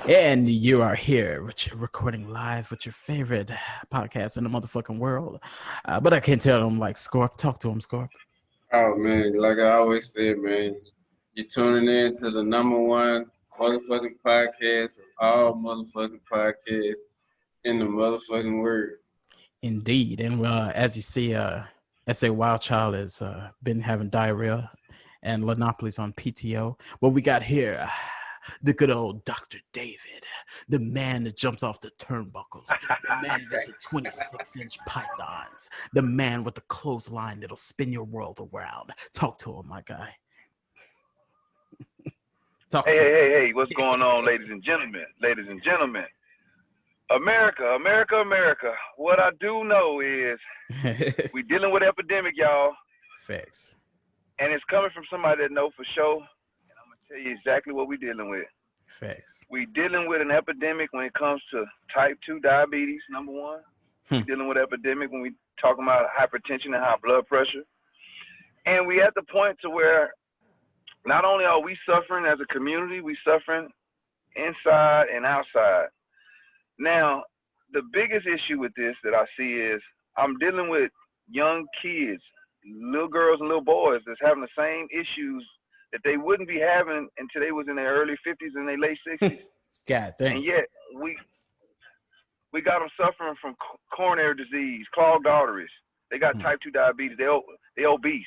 And you are here recording live with your favorite podcast in the motherfucking world. But I can't tell them like Scorp. Talk to him, Scorp. Oh man, like I always said, man, you tuning in to the number one motherfucking podcast of all motherfucking podcasts in the motherfucking world. Indeed. And as you see, S.A. Wild Child has been having diarrhea and Lenopolis on PTO. What we got here, the good old Dr. David, the man that jumps off the turnbuckles, the man with the 26-inch pythons, the man with the clothesline that'll spin your world around. Talk to him, my guy. Hey, what's going on, ladies and gentlemen? Ladies and gentlemen. America. What I do know is we dealing with epidemic, y'all. Facts. And it's coming from somebody that know for sure. And I'm going to tell you exactly what we're dealing with. Facts. We dealing with an epidemic when it comes to type 2 diabetes, number one. We're dealing with epidemic when we talking about hypertension and high blood pressure. And we at the point to where not only are we suffering as a community, we suffering inside and outside. Now, the biggest issue with this that I see is I'm dealing with young kids, little girls and little boys that's having the same issues that they wouldn't be having until they was in their early 50s and their late 60s. God damn. And yet we got them suffering from coronary disease, clogged arteries. They got type 2 diabetes. They obese.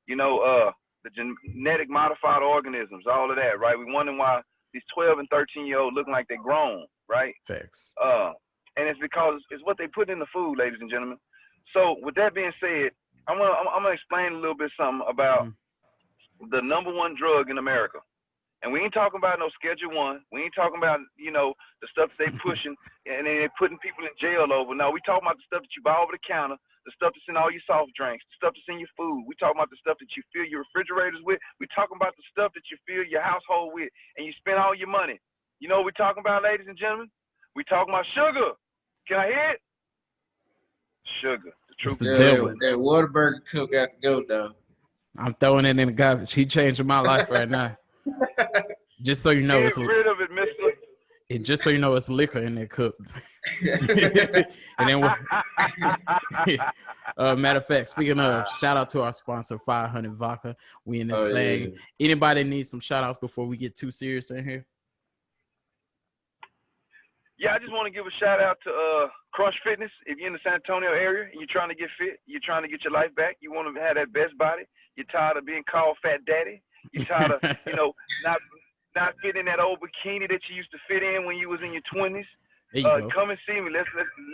You know, the genetic modified organisms, all of that, right? We wondering why these 12 and 13-year-olds looking like they're grown, right? Facts. And it's because it's what they put in the food, ladies and gentlemen. So with that being said, I'm gonna explain a little bit something about the number one drug in America. And we ain't talking about no Schedule 1. We ain't talking about, you know, the stuff they pushing and then they're putting people in jail over. No, we talking about the stuff that you buy over the counter, the stuff that's in all your soft drinks, the stuff that's in your food. We talking about the stuff that you fill your refrigerators with. We talking about the stuff that you fill your household with and you spend all your money. You know what we talking about, ladies and gentlemen? We talking about sugar. Can I hear it? Sugar. The truth the is devil. That Whataburger cook got to go though. I'm throwing it in the garbage. He changing my life right now. Just so you know, get rid of it, mister. Just so you know, it's liquor in there cooked. And then, matter of fact, speaking of, shout out to our sponsor, 500 Vodka. We in this thing. Yeah. Anybody need some shout outs before we get too serious in here? Yeah, I just want to give a shout out to Crush Fitness. If you're in the San Antonio area and you're trying to get fit, you're trying to get your life back, you want to have that best body, you're tired of being called Fat Daddy, you're tired of, you know, not fitting in that old bikini that you used to fit in when you was in your 20s. Come and see me.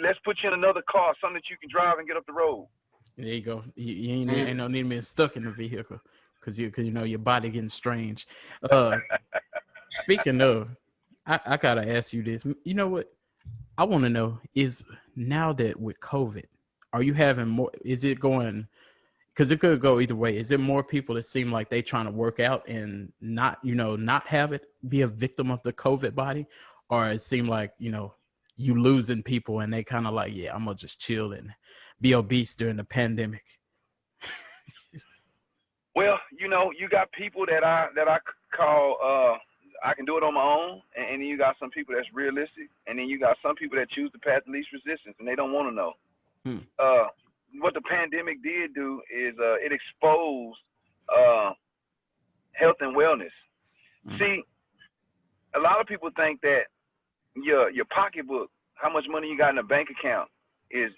Let's put you in another car, something that you can drive and get up the road. There you go. You ain't no need of being stuck in the vehicle because you know your body getting strange. Speaking of, I gotta ask you this. You know what? I want to know is now that with COVID, are you having more? Is it going? Because it could go either way. Is it more people that seem like they trying to work out and not have it be a victim of the COVID body, or it seem like you losing people and they kind of like, yeah, I'm gonna just chill and be obese during the pandemic. Well, you got people that I call I can do it on my own, and then you got some people that's realistic, and then you got some people that choose the path of least resistance, and they don't want to know. What the pandemic did do is it exposed health and wellness. See, a lot of people think that your pocketbook, how much money you got in a bank account, is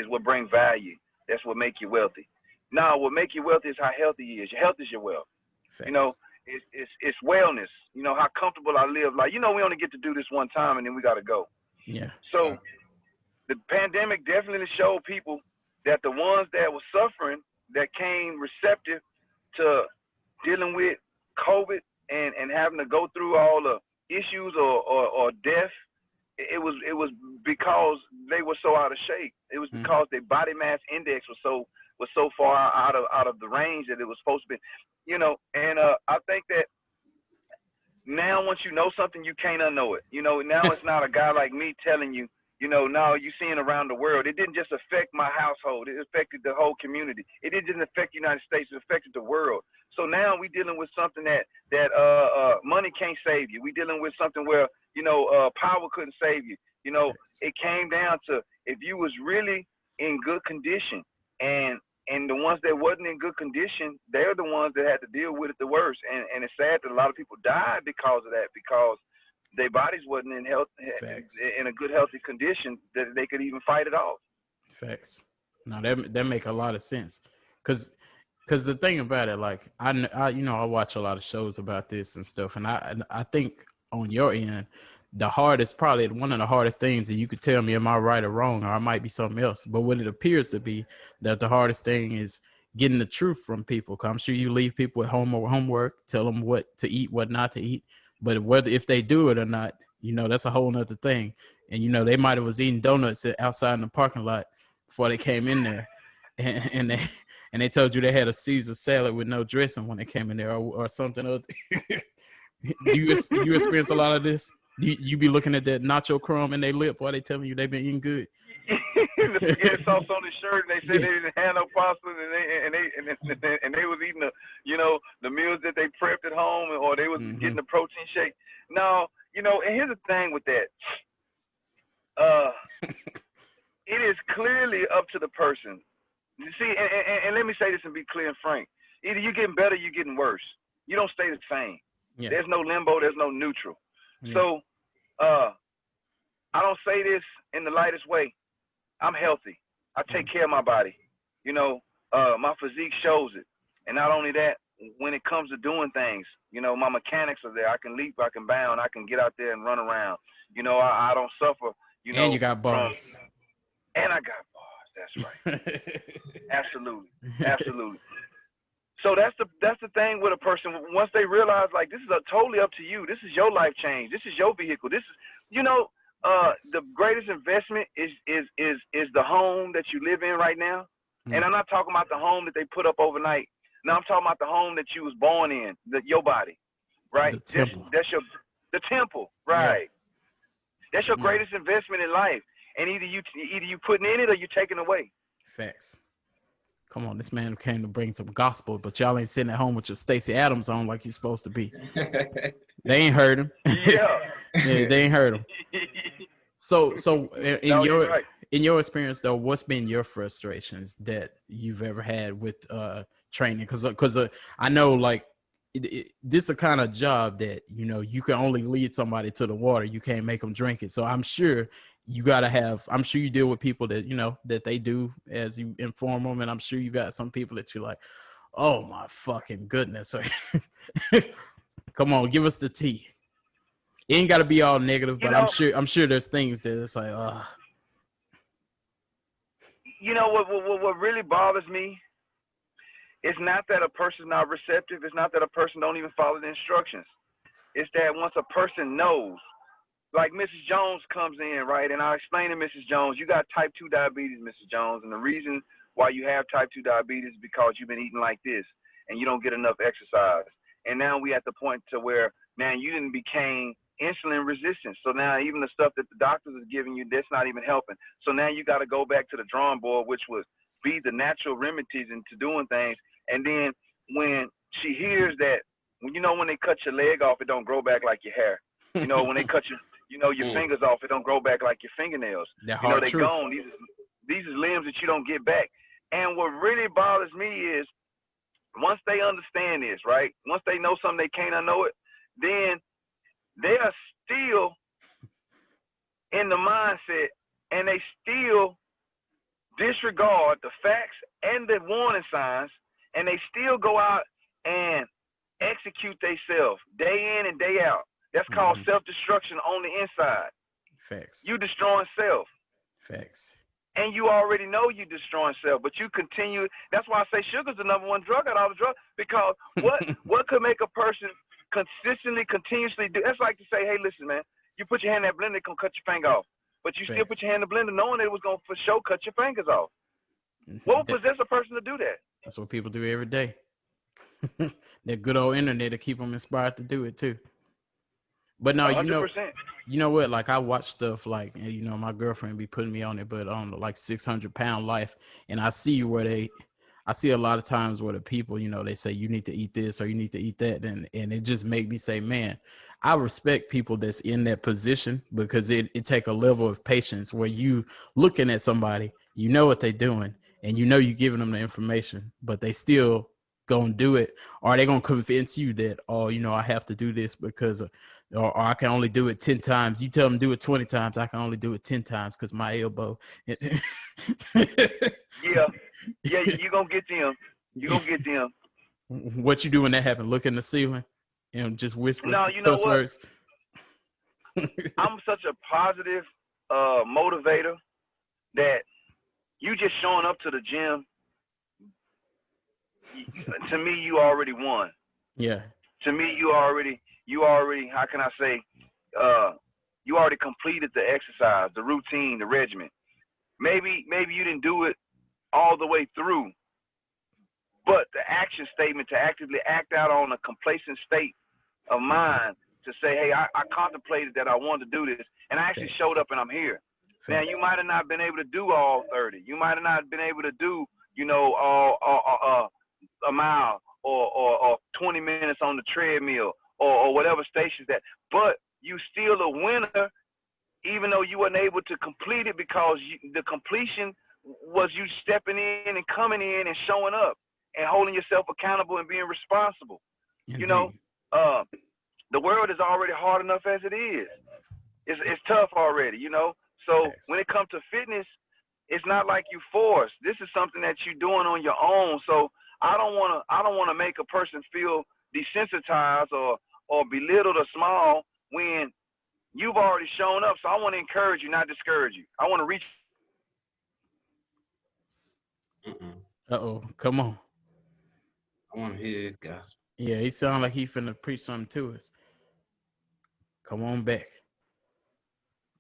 what brings value. That's what make you wealthy. No, what make you wealthy is how healthy you is. Your health is your wealth. Thanks. It's wellness. How comfortable I live. Like, we only get to do this one time and then we got to go. Yeah. So the pandemic definitely showed people that the ones that were suffering, that came receptive to dealing with COVID and having to go through all the issues or death, it was because they were so out of shape. It was because their body mass index was so far out of the range that it was supposed to be. And I think that now once you know something, you can't unknow it. Now it's not a guy like me telling you, now you're seeing around the world. It didn't just affect my household. It affected the whole community. It didn't affect the United States. It affected the world. So now we dealing with something that money can't save you. We dealing with something where power couldn't save you. It came down to if you was really in good condition, and the ones that wasn't in good condition, they're the ones that had to deal with it the worst. And it's sad that a lot of people died because of that, because their bodies wasn't in a good healthy condition that they could even fight it off. Facts. No, that make a lot of sense, because the thing about it, like I watch a lot of shows about this and stuff, and I think on your end, probably one of the hardest things, and you could tell me am I right or wrong, or I might be something else, but what it appears to be, that the hardest thing is getting the truth from people. Cause I'm sure you leave people at home or homework, tell them what to eat, what not to eat, but if they do it or not, that's a whole nother thing. And they might have was eating donuts outside in the parking lot before they came in there, and they told you they had a Caesar salad with no dressing when they came in there, or something else. Do you experience a lot of this? You be looking at that nacho crumb in their lip while they telling you they've been eating good. The spaghetti sauce on the shirt, and they said they didn't have no pasta, and they was eating the meals that they prepped at home, or they was getting the protein shake. No, and here's the thing with that. It is clearly up to the person. You see, and let me say this and be clear and frank. Either you're getting better, you're getting worse. You don't stay the same. Yeah. There's no limbo. There's no neutral. Yeah. So, I don't say this in the lightest way. I'm healthy. I take care of my body. My physique shows it. And not only that, when it comes to doing things, my mechanics are there. I can leap, I can bound, I can get out there and run around. I don't suffer. And you got bars. And I got bars. That's right. Absolutely. So that's the thing with a person. Once they realize, like, this is totally up to you. This is your life change. This is your vehicle. This is, the greatest investment is the home that you live in right now. And I'm not talking about the home that they put up overnight. No, I'm talking about the home that you was born in, your body, right? The temple. That's the temple, right? Yeah. That's your greatest investment in life. And either you putting in it or you taking away. Facts. Come on, this man came to bring some gospel, but y'all ain't sitting at home with your Stacey Adams on like you're supposed to be. They ain't heard him. Yeah. They ain't heard him. So in your experience though, what's been your frustrations that you've ever had with training? Because I know, like, this is a kind of job that you can only lead somebody to the water. You can't make them drink it. So I'm sure you gotta have. I'm sure you deal with people that that they do as you inform them, and I'm sure you got some people that you're like, oh my fucking goodness. Come on, give us the tea. It ain't got to be all negative, but I'm sure there's things that it's like, What really bothers me, it's not that a person's not receptive. It's not that a person don't even follow the instructions. It's that once a person knows, like Mrs. Jones comes in, right, and I explain to Mrs. Jones, you got type 2 diabetes, Mrs. Jones, and the reason why you have type 2 diabetes is because you've been eating like this and you don't get enough exercise. And now we at the point to where, man, you didn't became insulin resistant. So now even the stuff that the doctors is giving you, that's not even helping. So now you got to go back to the drawing board, which was be the natural remedies into doing things. And then when she hears that, when they cut your leg off, it don't grow back like your hair. When they cut your fingers off, it don't grow back like your fingernails. They're gone. These are limbs that you don't get back. And what really bothers me is once they understand this, right? Once they know something they can't unknow it, then they are still in the mindset and they still disregard the facts and the warning signs, and they still go out and execute themselves day in and day out. That's called self-destruction on the inside. Facts. You destroying self. Facts. And you already know you destroying self, but you continue. That's why I say sugar's the number one drug out of all the drugs, because what could make a person consistently, continuously do? That's like to say, hey, listen, man, you put your hand in that blender, it's going to cut your finger off. But you still put your hand in the blender knowing it was going to for sure cut your fingers off. What would possess a person to do that? That's what people do every day. That good old internet to keep them inspired to do it too. But no, 100%. you know what? Like I watch stuff like, my girlfriend be putting me on it, but on like 600 Pound Life, and I see where I see a lot of times where the people, they say you need to eat this or you need to eat that. And it just make me say, man, I respect people that's in that position, because it take a level of patience where you looking at somebody, you know what they're doing, and you giving them the information, but they still gonna do it, or they gonna convince you that, oh, I have to do this because or I can only do it 10 times. You tell them do it 20 times, I can only do it 10 times because my elbow. Yeah, you gonna get them. You gonna get them. What you do when that happen? Look in the ceiling and just whisper No, some you know cuss what? words. I'm such a positive motivator that you just showing up to the gym, to me, you already won. Yeah. To me, you already, how can I say, you already completed the exercise, the routine, the regimen. Maybe you didn't do it all the way through, but the action statement to actively act out on a complacent state of mind to say, hey, I contemplated that I wanted to do this, and I actually showed up and I'm here. Now, you might have not been able to do all 30. You might have not been able to do, a mile or 20 minutes on the treadmill or whatever stations that, but you still a winner, even though you weren't able to complete it, because the completion was you stepping in and coming in and showing up and holding yourself accountable and being responsible. Indeed. The world is already hard enough as it is. It's tough already, So when it comes to fitness, it's not like you forced. This is something that you're doing on your own. So I don't want to make a person feel desensitized or belittled or small when you've already shown up. So I want to encourage you, not discourage you. I want to reach. Uh-oh, come on. I want to hear this gospel. Yeah, he sound like he finna preach something to us. Come on back.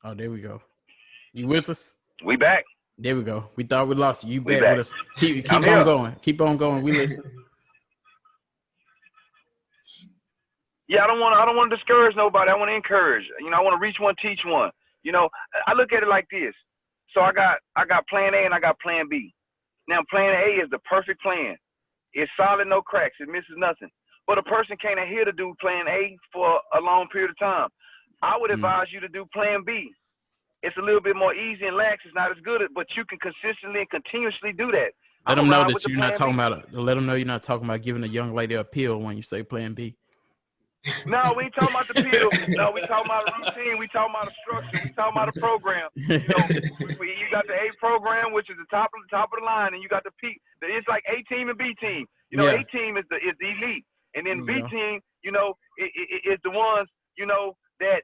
Oh, there we go. You with us? We back. There we go. We thought we lost you. You back with us. Keep I'm on here. going. Keep on going. We listen. Yeah, I don't want to discourage nobody. I want to encourage. I want to reach one, teach one. I look at it like this. So I got plan A and I got plan B. Now plan A is the perfect plan. It's solid, no cracks. It misses nothing. But a person can't adhere to do plan A for a long period of time. I would advise you to do plan B. It's a little bit more easy and lax. It's not as good, but you can consistently and continuously do that. Let them know that you're not talking about. Let them know you're not talking about giving a young lady a pill when you say plan B. No, we ain't talking about the pill. No, we talking about a routine. We talking about a structure. We talking about a program. You got the A program, which is the top of the line, and you got the P. It's like A team and B team. A team is the elite, and then B team, is the ones, that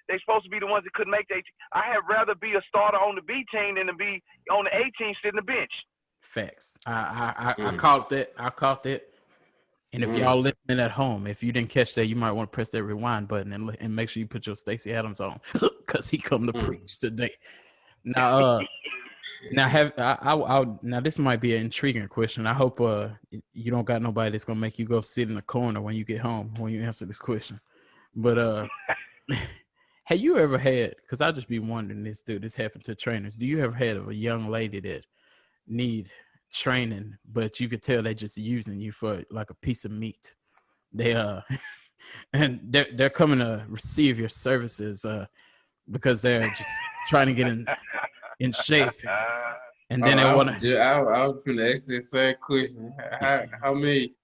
they supposed to be the ones that couldn't make the A team. I had rather be a starter on the B team than to be on the A team sitting the bench. Facts. I caught that. And if y'all listening at home, if you didn't catch that, you might want to press that rewind button and make sure you put your Stacey Adams on, because he come to preach today. Now, now this might be an intriguing question. I hope you don't got nobody that's gonna make you go sit in the corner when you get home when you answer this question. But have you ever had? Because I just be wondering this, dude. This happened to trainers. Do you ever had of a young lady that need training, but you could tell they just using you for like a piece of meat? They and they're coming to receive your services because they're just trying to get in shape, and then they want to. I was going to ask this same question. How many?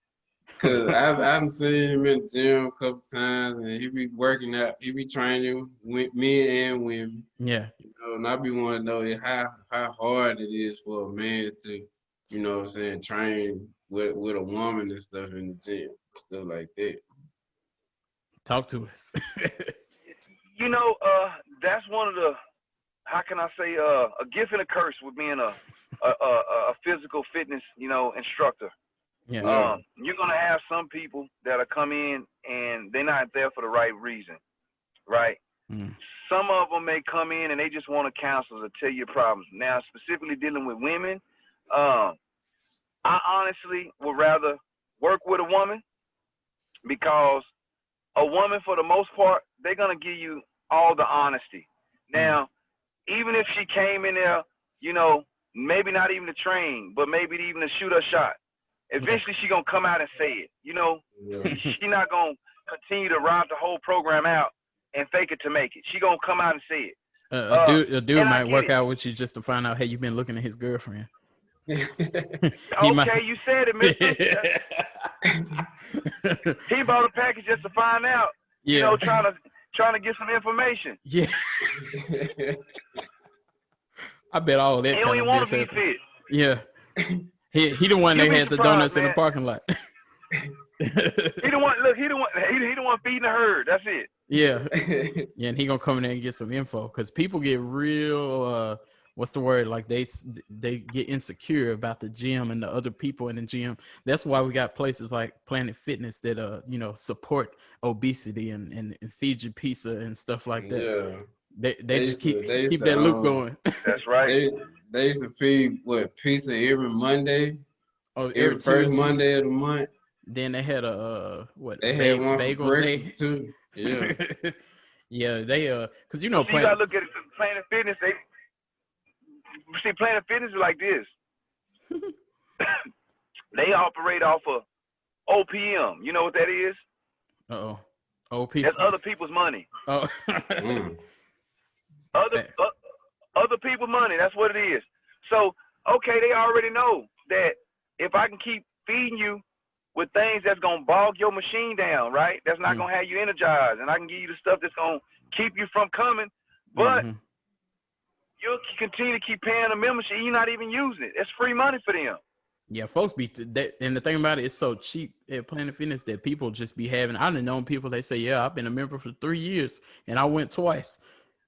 Because I've seen him in the gym a couple times, and he be working out. He be training men and women. Yeah. And I be wanting to know how hard it is for a man to, train with a woman and stuff in the gym, stuff like that. Talk to us. That's one of the, how can I say, a gift and a curse with being a physical fitness, instructor. Yeah. You're gonna have some people that'll come in and they're not there for the right reason, right? Some of them may come in and they just want to counsel to tell you your problems. Now, specifically dealing with women, I honestly would rather work with a woman, because a woman, for the most part, they're gonna give you all the honesty. Now, even if she came in there, maybe not even to train, but maybe even to shoot her shot. Eventually, she gonna come out and say it. You know, she not gonna continue to ride the whole program out and fake it to make it. She gonna come out and say it. A dude might work out with you just to find out, hey, you've been looking at his girlfriend. Okay, you said it, mister. He bought a package just to find out. Yeah. You know, trying to get some information. Yeah. I bet all that. He don't even want to be fit. Yeah. He the one that had the donuts, man, in the parking lot. He the one. Look, he the one feeding the herd. That's it. Yeah. Yeah, and he gonna come in there and get some info because people get real. What's the word? Like they get insecure about the gym and the other people in the gym. That's why we got places like Planet Fitness that you know, support obesity and feed you pizza and stuff like that. Yeah. They just keep that loop going. That's right. They used to feed pizza every Monday. Oh, every first Monday of the month. Then they had a had one bagel for day breakfast too. Yeah. Yeah, they because you know, you gotta look at it, Planet Fitness. Planet Fitness is like this. They operate off of OPM. You know what that is? OP. That's other people's money. Oh. Other people's money. That's what it is. So, okay, they already know that if I can keep feeding you with things that's gonna bog your machine down, right? That's not gonna have you energized, and I can give you the stuff that's gonna keep you from coming, but you'll continue to keep paying a membership. You're not even using it. It's free money for them. Yeah, folks be that, and the thing about it, it's so cheap at Planet Fitness that people just be having. I've known people, they say, "Yeah, I've been a member for 3 years, and I went twice."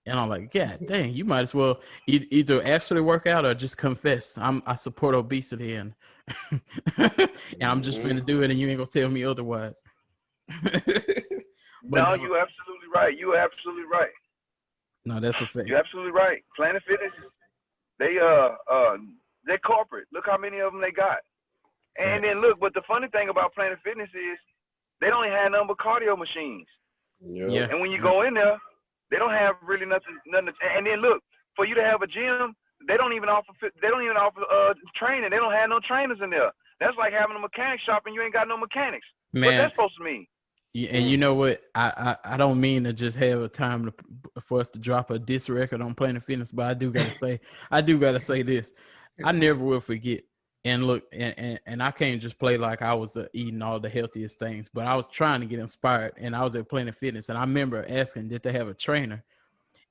And I'm like, God dang, you might as well either actually work out or just confess. I support obesity and and I'm just finna do it, and you ain't gonna tell me otherwise. No, you're absolutely right. You are absolutely right. No, that's a fact. You're absolutely right. Planet Fitness, they're corporate. Look how many of them they got. And then look, but the funny thing about Planet Fitness is they don't have nothing but cardio machines. Yeah. And when you go in there, they don't have really nothing. And then look, for you to have a gym, they don't even offer training. They don't have no trainers in there. That's like having a mechanic shop and you ain't got no mechanics. Man, what's that supposed to mean? And you know what? I don't mean to just have a time for us to drop a diss record on Planet Fitness, but I do gotta say this. I never will forget. And look, and I can't just play like I was eating all the healthiest things, but I was trying to get inspired, and I was at Planet Fitness, and I remember asking, did they have a trainer?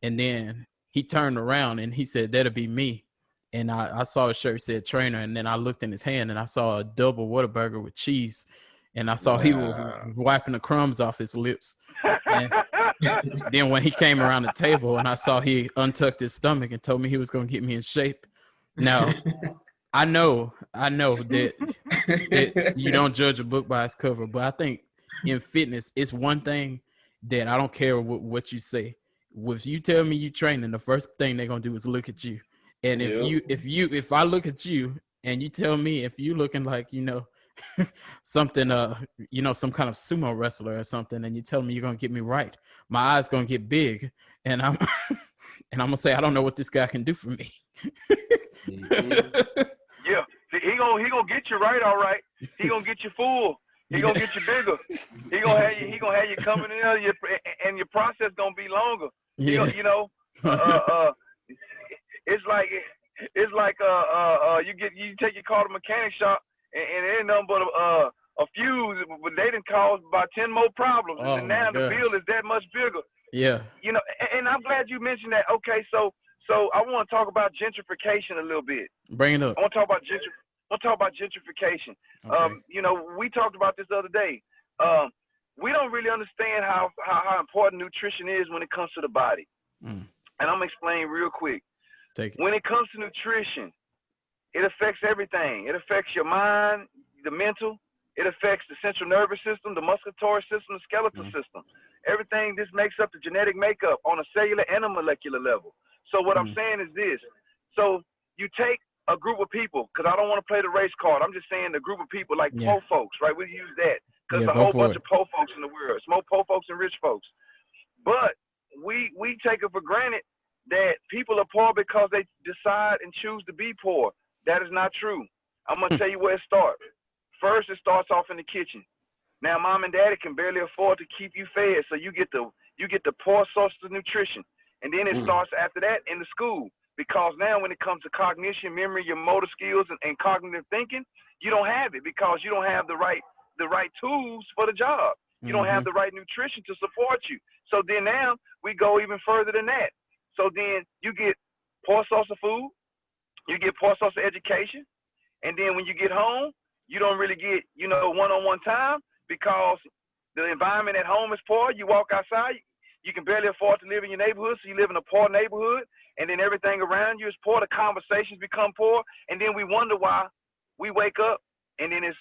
And then he turned around and he said, that'll be me. And I saw a shirt said trainer, and then I looked in his hand and I saw a double Whataburger with cheese, and I saw he was wiping the crumbs off his lips. And then when he came around the table and I saw he untucked his stomach and told me he was going to get me in shape. Now, I know that you don't judge a book by its cover, but I think in fitness, it's one thing that I don't care what you say. If you tell me you training, the first thing they're gonna do is look at you. And if I look at you and you tell me if you looking like, you know, something some kind of sumo wrestler or something, and you tell me you're gonna get me right, my eyes gonna get big, and I'm and I'm gonna say, I don't know what this guy can do for me. Yeah, he gonna get you right, all right. He gonna get you full. He gonna get you bigger. He gonna have you coming in there, and your process gonna be longer. Yeah. It's like you take your car to a mechanic shop and it ain't nothing but a fuse, but they done caused about 10 more problems, and now the bill is that much bigger. Yeah. You know, and I'm glad you mentioned that. Okay, so I want to talk about gentrification a little bit. Bring it up. I want to talk about gentrification. Okay. We talked about this the other day. We don't really understand how important nutrition is when it comes to the body. And I'm gonna explain real quick. When it comes to nutrition, it affects everything. It affects your mind, the mental. It affects the central nervous system, the musculatory system, the skeletal system. Everything this makes up the genetic makeup on a cellular and a molecular level. So what I'm saying is this. So you take a group of people, because I don't want to play the race card. I'm just saying the group of people like poor folks, right? We use that because there's a whole bunch of poor folks in the world. It's more poor folks and rich folks. But we take it for granted that people are poor because they decide and choose to be poor. That is not true. I'm gonna tell you where it starts. First, it starts off in the kitchen. Now, mom and daddy can barely afford to keep you fed, so you get the poor source of nutrition, and then it starts after that in the school. Because now, when it comes to cognition, memory, your motor skills, and cognitive thinking, you don't have it because you don't have the right tools for the job. You don't have the right nutrition to support you. So then now we go even further than that. So then you get poor source of food, you get poor source of education, and then when you get home, you don't really get, one-on-one time because the environment at home is poor. You walk outside, you can barely afford to live in your neighborhood, so you live in a poor neighborhood, and then everything around you is poor. The conversations become poor, and then we wonder why we wake up, and then it's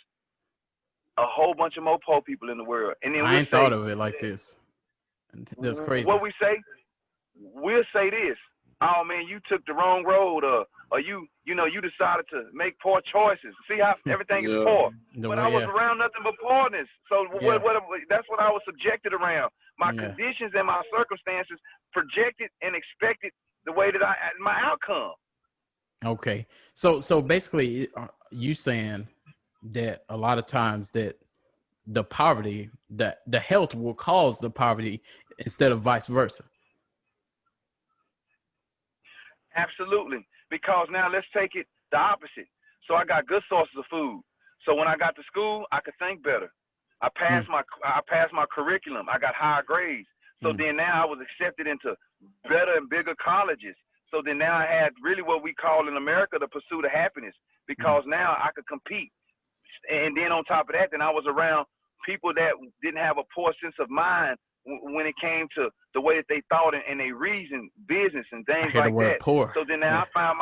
a whole bunch of more poor people in the world. And then I ain't thought of it like this. That's crazy. What we say, we'll say this: oh man, you took the wrong road, or you decided to make poor choices. See how everything is poor. But I was around nothing but poorness. So that's what I was subjected around. My conditions and my circumstances projected and expected the way that my outcome. Okay, so basically, you saying that a lot of times that the poverty, that the health will cause the poverty instead of vice versa. Absolutely, because now let's take it the opposite. So I got good sources of food. So when I got to school, I could think better. I passed my curriculum. I got higher grades. So then now I was accepted into better and bigger colleges. So then now I had really what we call in America the pursuit of happiness, because now I could compete. And then on top of that, then I was around people that didn't have a poor sense of mind when it came to the way that they thought and they reasoned business and things like that. Poor. So then now I find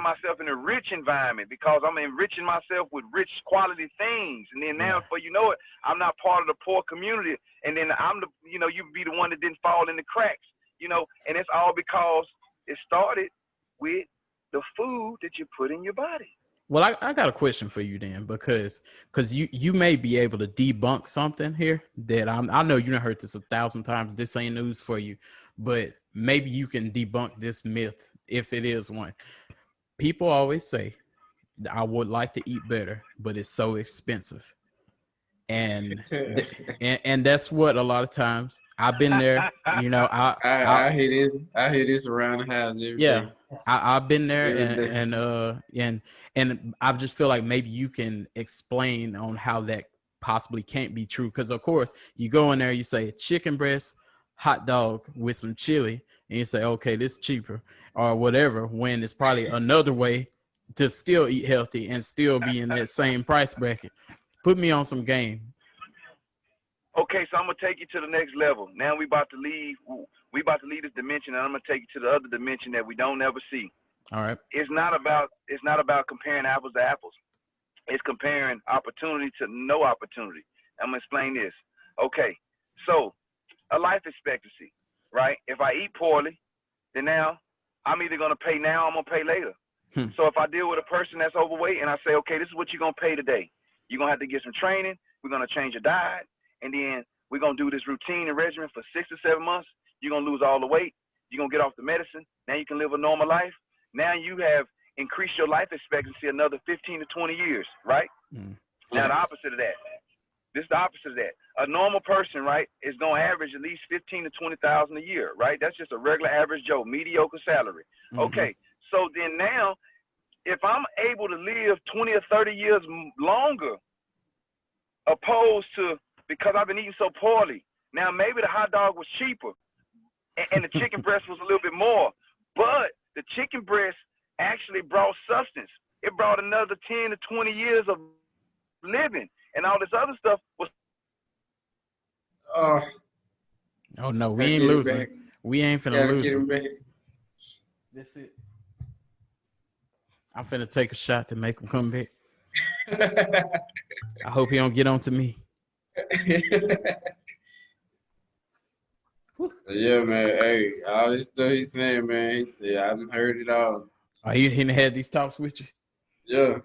myself in a rich environment because I'm enriching myself with rich quality things. And then now, before you know it, I'm not part of the poor community. And then you be the one that didn't fall in the cracks, and it's all because it started with the food that you put in your body. Well, I got a question for you then, because you may be able to debunk something here that I know you done heard this 1,000 times. This ain't news for you, but maybe you can debunk this myth if it is one. People always say, I would like to eat better, but it's so expensive. And and that's what a lot of times I've been there. I hear this around the house every day. I've been there, and I just feel like maybe you can explain on how that possibly can't be true. Because of course you go in there, you say chicken breast, hot dog with some chili, and you say, okay, this is cheaper or whatever. When it's probably another way to still eat healthy and still be in that same price bracket. Put me on some game. Okay, so I'm gonna take you to the next level. Now we about to leave this dimension, and I'm gonna take you to the other dimension that we don't ever see. All right. It's not about comparing apples to apples. It's comparing opportunity to no opportunity. I'm gonna explain this. Okay, so a life expectancy, right? If I eat poorly, then now I'm either gonna pay now or I'm gonna pay later. So if I deal with a person that's overweight and I say, okay, this is what you're gonna pay today. You're gonna have to get some training. We're gonna change your diet, and then we're gonna do this routine and regimen for 6 to 7 months. You're gonna lose all the weight. You're gonna get off the medicine. Now you can live a normal life. Now you have increased your life expectancy another 15 to 20 years, right? Now the opposite of that. This is the opposite of that. A normal person, right, is gonna average at least 15 to 20,000 a year, right? That's just a regular average Joe, mediocre salary. Okay, so then now, if I'm able to live 20 or 30 years longer, opposed to because I've been eating so poorly, now maybe the hot dog was cheaper and the chicken breast was a little bit more, but the chicken breast actually brought substance. It brought another 10 to 20 years of living, and all this other stuff was. Oh no, we ain't losing. We ain't finna lose. That's it. I'm finna take a shot to make him come back. I hope he don't get on to me. Yeah, man. Hey, all this stuff he's saying, man. I done heard it all. Oh, he didn't had these talks with you? Yeah,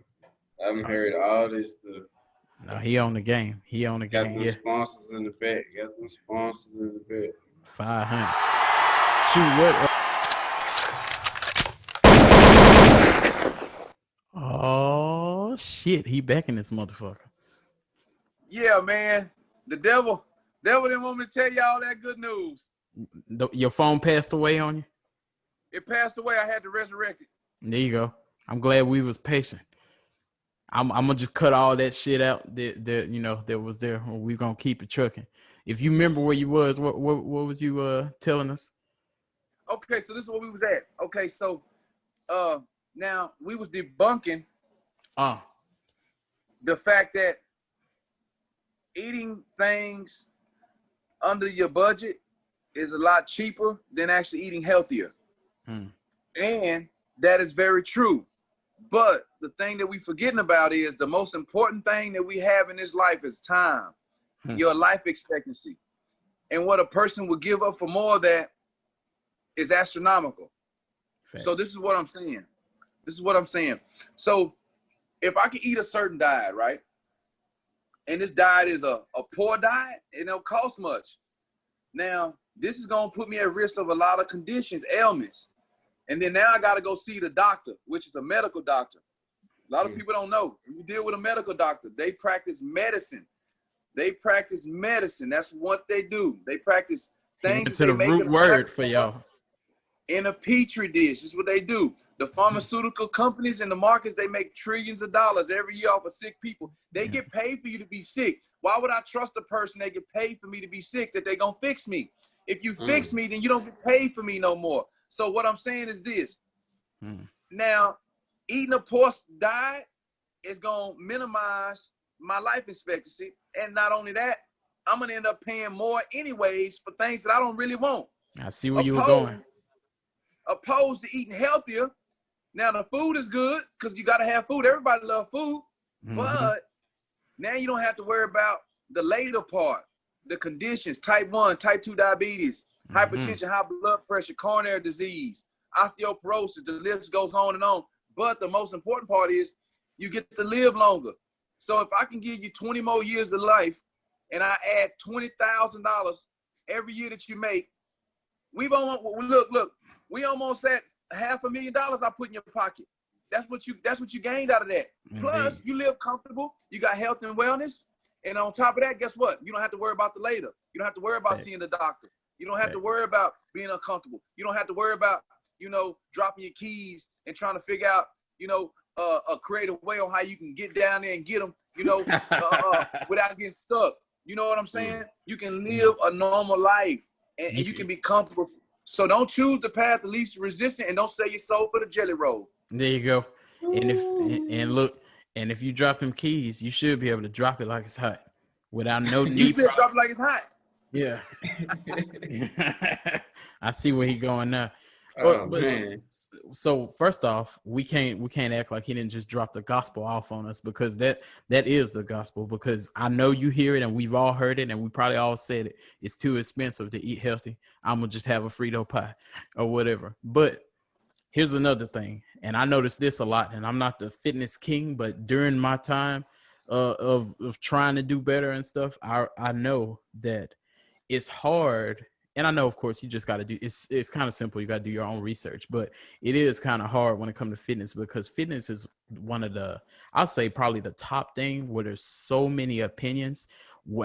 I done heard all this stuff. No, he on the game. Got them sponsors in the back. 500. shoot, what? Oh shit, he back in this motherfucker. Yeah, man. The devil didn't want me to tell y'all that good news. Your phone passed away on you? It passed away. I had to resurrect it. There you go. I'm glad we was patient. I'm gonna just cut all that shit out that was there. We're gonna keep it trucking. If you remember where you was, what was you telling us? Okay, so this is where we was at. Okay, so now we was debunking the fact that eating things under your budget is a lot cheaper than actually eating healthier. And that is very true. But the thing that we forgetting about is the most important thing that we have in this life is time, your life expectancy. And what a person would give up for more of that is astronomical. Facts. So this is what I'm saying. So if I can eat a certain diet, right? And this diet is a poor diet, it don't cost much. Now, this is going to put me at risk of a lot of conditions, ailments. And then now I got to go see the doctor, which is a medical doctor. A lot of people don't know. When you deal with a medical doctor, they practice medicine. That's what they do. They practice things. To the root word for y'all. In a petri dish. This is what they do. The pharmaceutical companies and the markets, they make trillions of dollars every year off of sick people. They get paid for you to be sick. Why would I trust a person that get paid for me to be sick that they gonna fix me? If you fix me, then you don't get paid for me no more. So what I'm saying is this. Now, eating a poor diet is gonna minimize my life expectancy. And not only that, I'm gonna end up paying more anyways for things that I don't really want. I see where you were going. Opposed to eating healthier. Now the food is good because you gotta have food. Everybody loves food, but now you don't have to worry about the later part, the conditions, type 1, type 2 diabetes, hypertension, high blood pressure, coronary disease, osteoporosis, the list goes on and on. But the most important part is you get to live longer. So if I can give you 20 more years of life and I add $20,000 every year that you make, we almost at $500,000 I put in your pocket. That's what you gained out of that. Plus, you live comfortable, you got health and wellness, and on top of that, guess what? You don't have to worry about the later. You don't have to worry about seeing the doctor. You don't have to worry about being uncomfortable. You don't have to worry about, dropping your keys and trying to figure out, a creative way on how you can get down there and get them, without getting stuck. You know what I'm saying? You can live a normal life and you can be comfortable. So don't choose the path of least resistance and don't sell your soul for the jelly roll. There you go. And if you drop them keys, you should be able to drop it like it's hot without no need. You should be able to drop it like it's hot. Yeah. I see where he's going now. So first off, we can't act like he didn't just drop the gospel off on us, because that is the gospel, because I know you hear it and we've all heard it and we probably all said it. It's too expensive to eat healthy. I'm gonna just have a Frito pie or whatever. But here's another thing, and I noticed this a lot, and I'm not the fitness king, but during my time of trying to do better and stuff, I know that it's hard. And I know, of course, you just got to do, it's kind of simple. You got to do your own research, but it is kind of hard when it comes to fitness, because fitness is one of the, I'll say probably the top thing where there's so many opinions.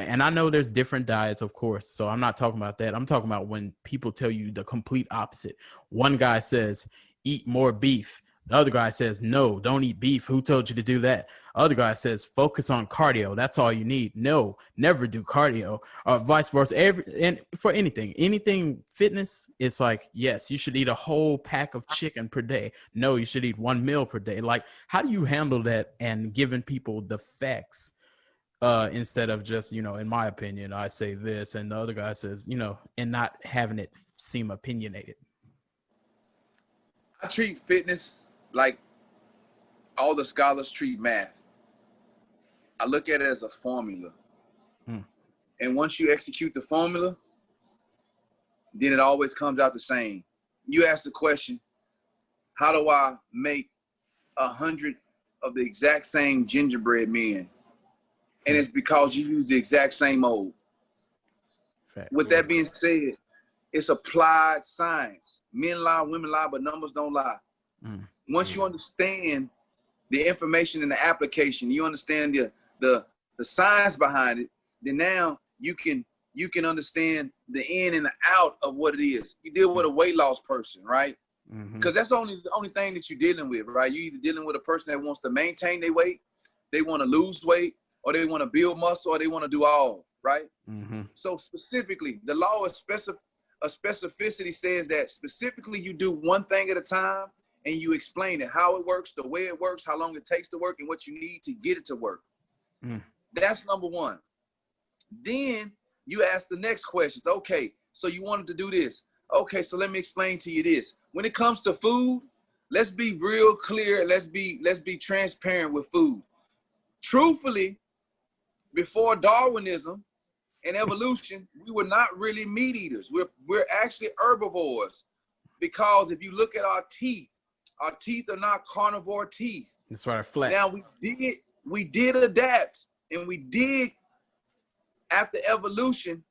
And I know there's different diets, of course. So I'm not talking about that. I'm talking about when people tell you the complete opposite. One guy says, eat more beef. The other guy says, no, don't eat beef. Who told you to do that? Other guy says, focus on cardio. That's all you need. No, never do cardio, or vice versa. And for anything fitness, it's like, yes, you should eat a whole pack of chicken per day. No, you should eat 1 meal per day. Like, how do you handle that and giving people the facts instead of just, in my opinion, I say this and the other guy says, and not having it seem opinionated? I treat fitness like all the scholars treat math. I look at it as a formula. And once you execute the formula, then it always comes out the same. You ask the question, how do I make 100 of the exact same gingerbread men? And it's because you use the exact same mold. With that being said, it's applied science. Men lie, women lie, but numbers don't lie. Once you understand the information and the application, you understand the science behind it, then now you can understand the in and the out of what it is. You deal with a weight loss person, right? Because that's the only thing that you're dealing with, right? You're either dealing with a person that wants to maintain their weight, they want to lose weight, or they want to build muscle, or they want to do all, right? So specifically, the law of specificity says that specifically you do one thing at a time, and you explain it, how it works, the way it works, how long it takes to work, and what you need to get it to work. That's number one. Then you ask the next questions. Okay, so you wanted to do this. Okay, so let me explain to you this. When it comes to food, let's be real clear. Let's be transparent with food. Truthfully, before Darwinism and evolution, we were not really meat eaters. We're actually herbivores, because if you look at our teeth are not carnivore teeth. That's why they're flat. Now we did adapt, and we did, after evolution,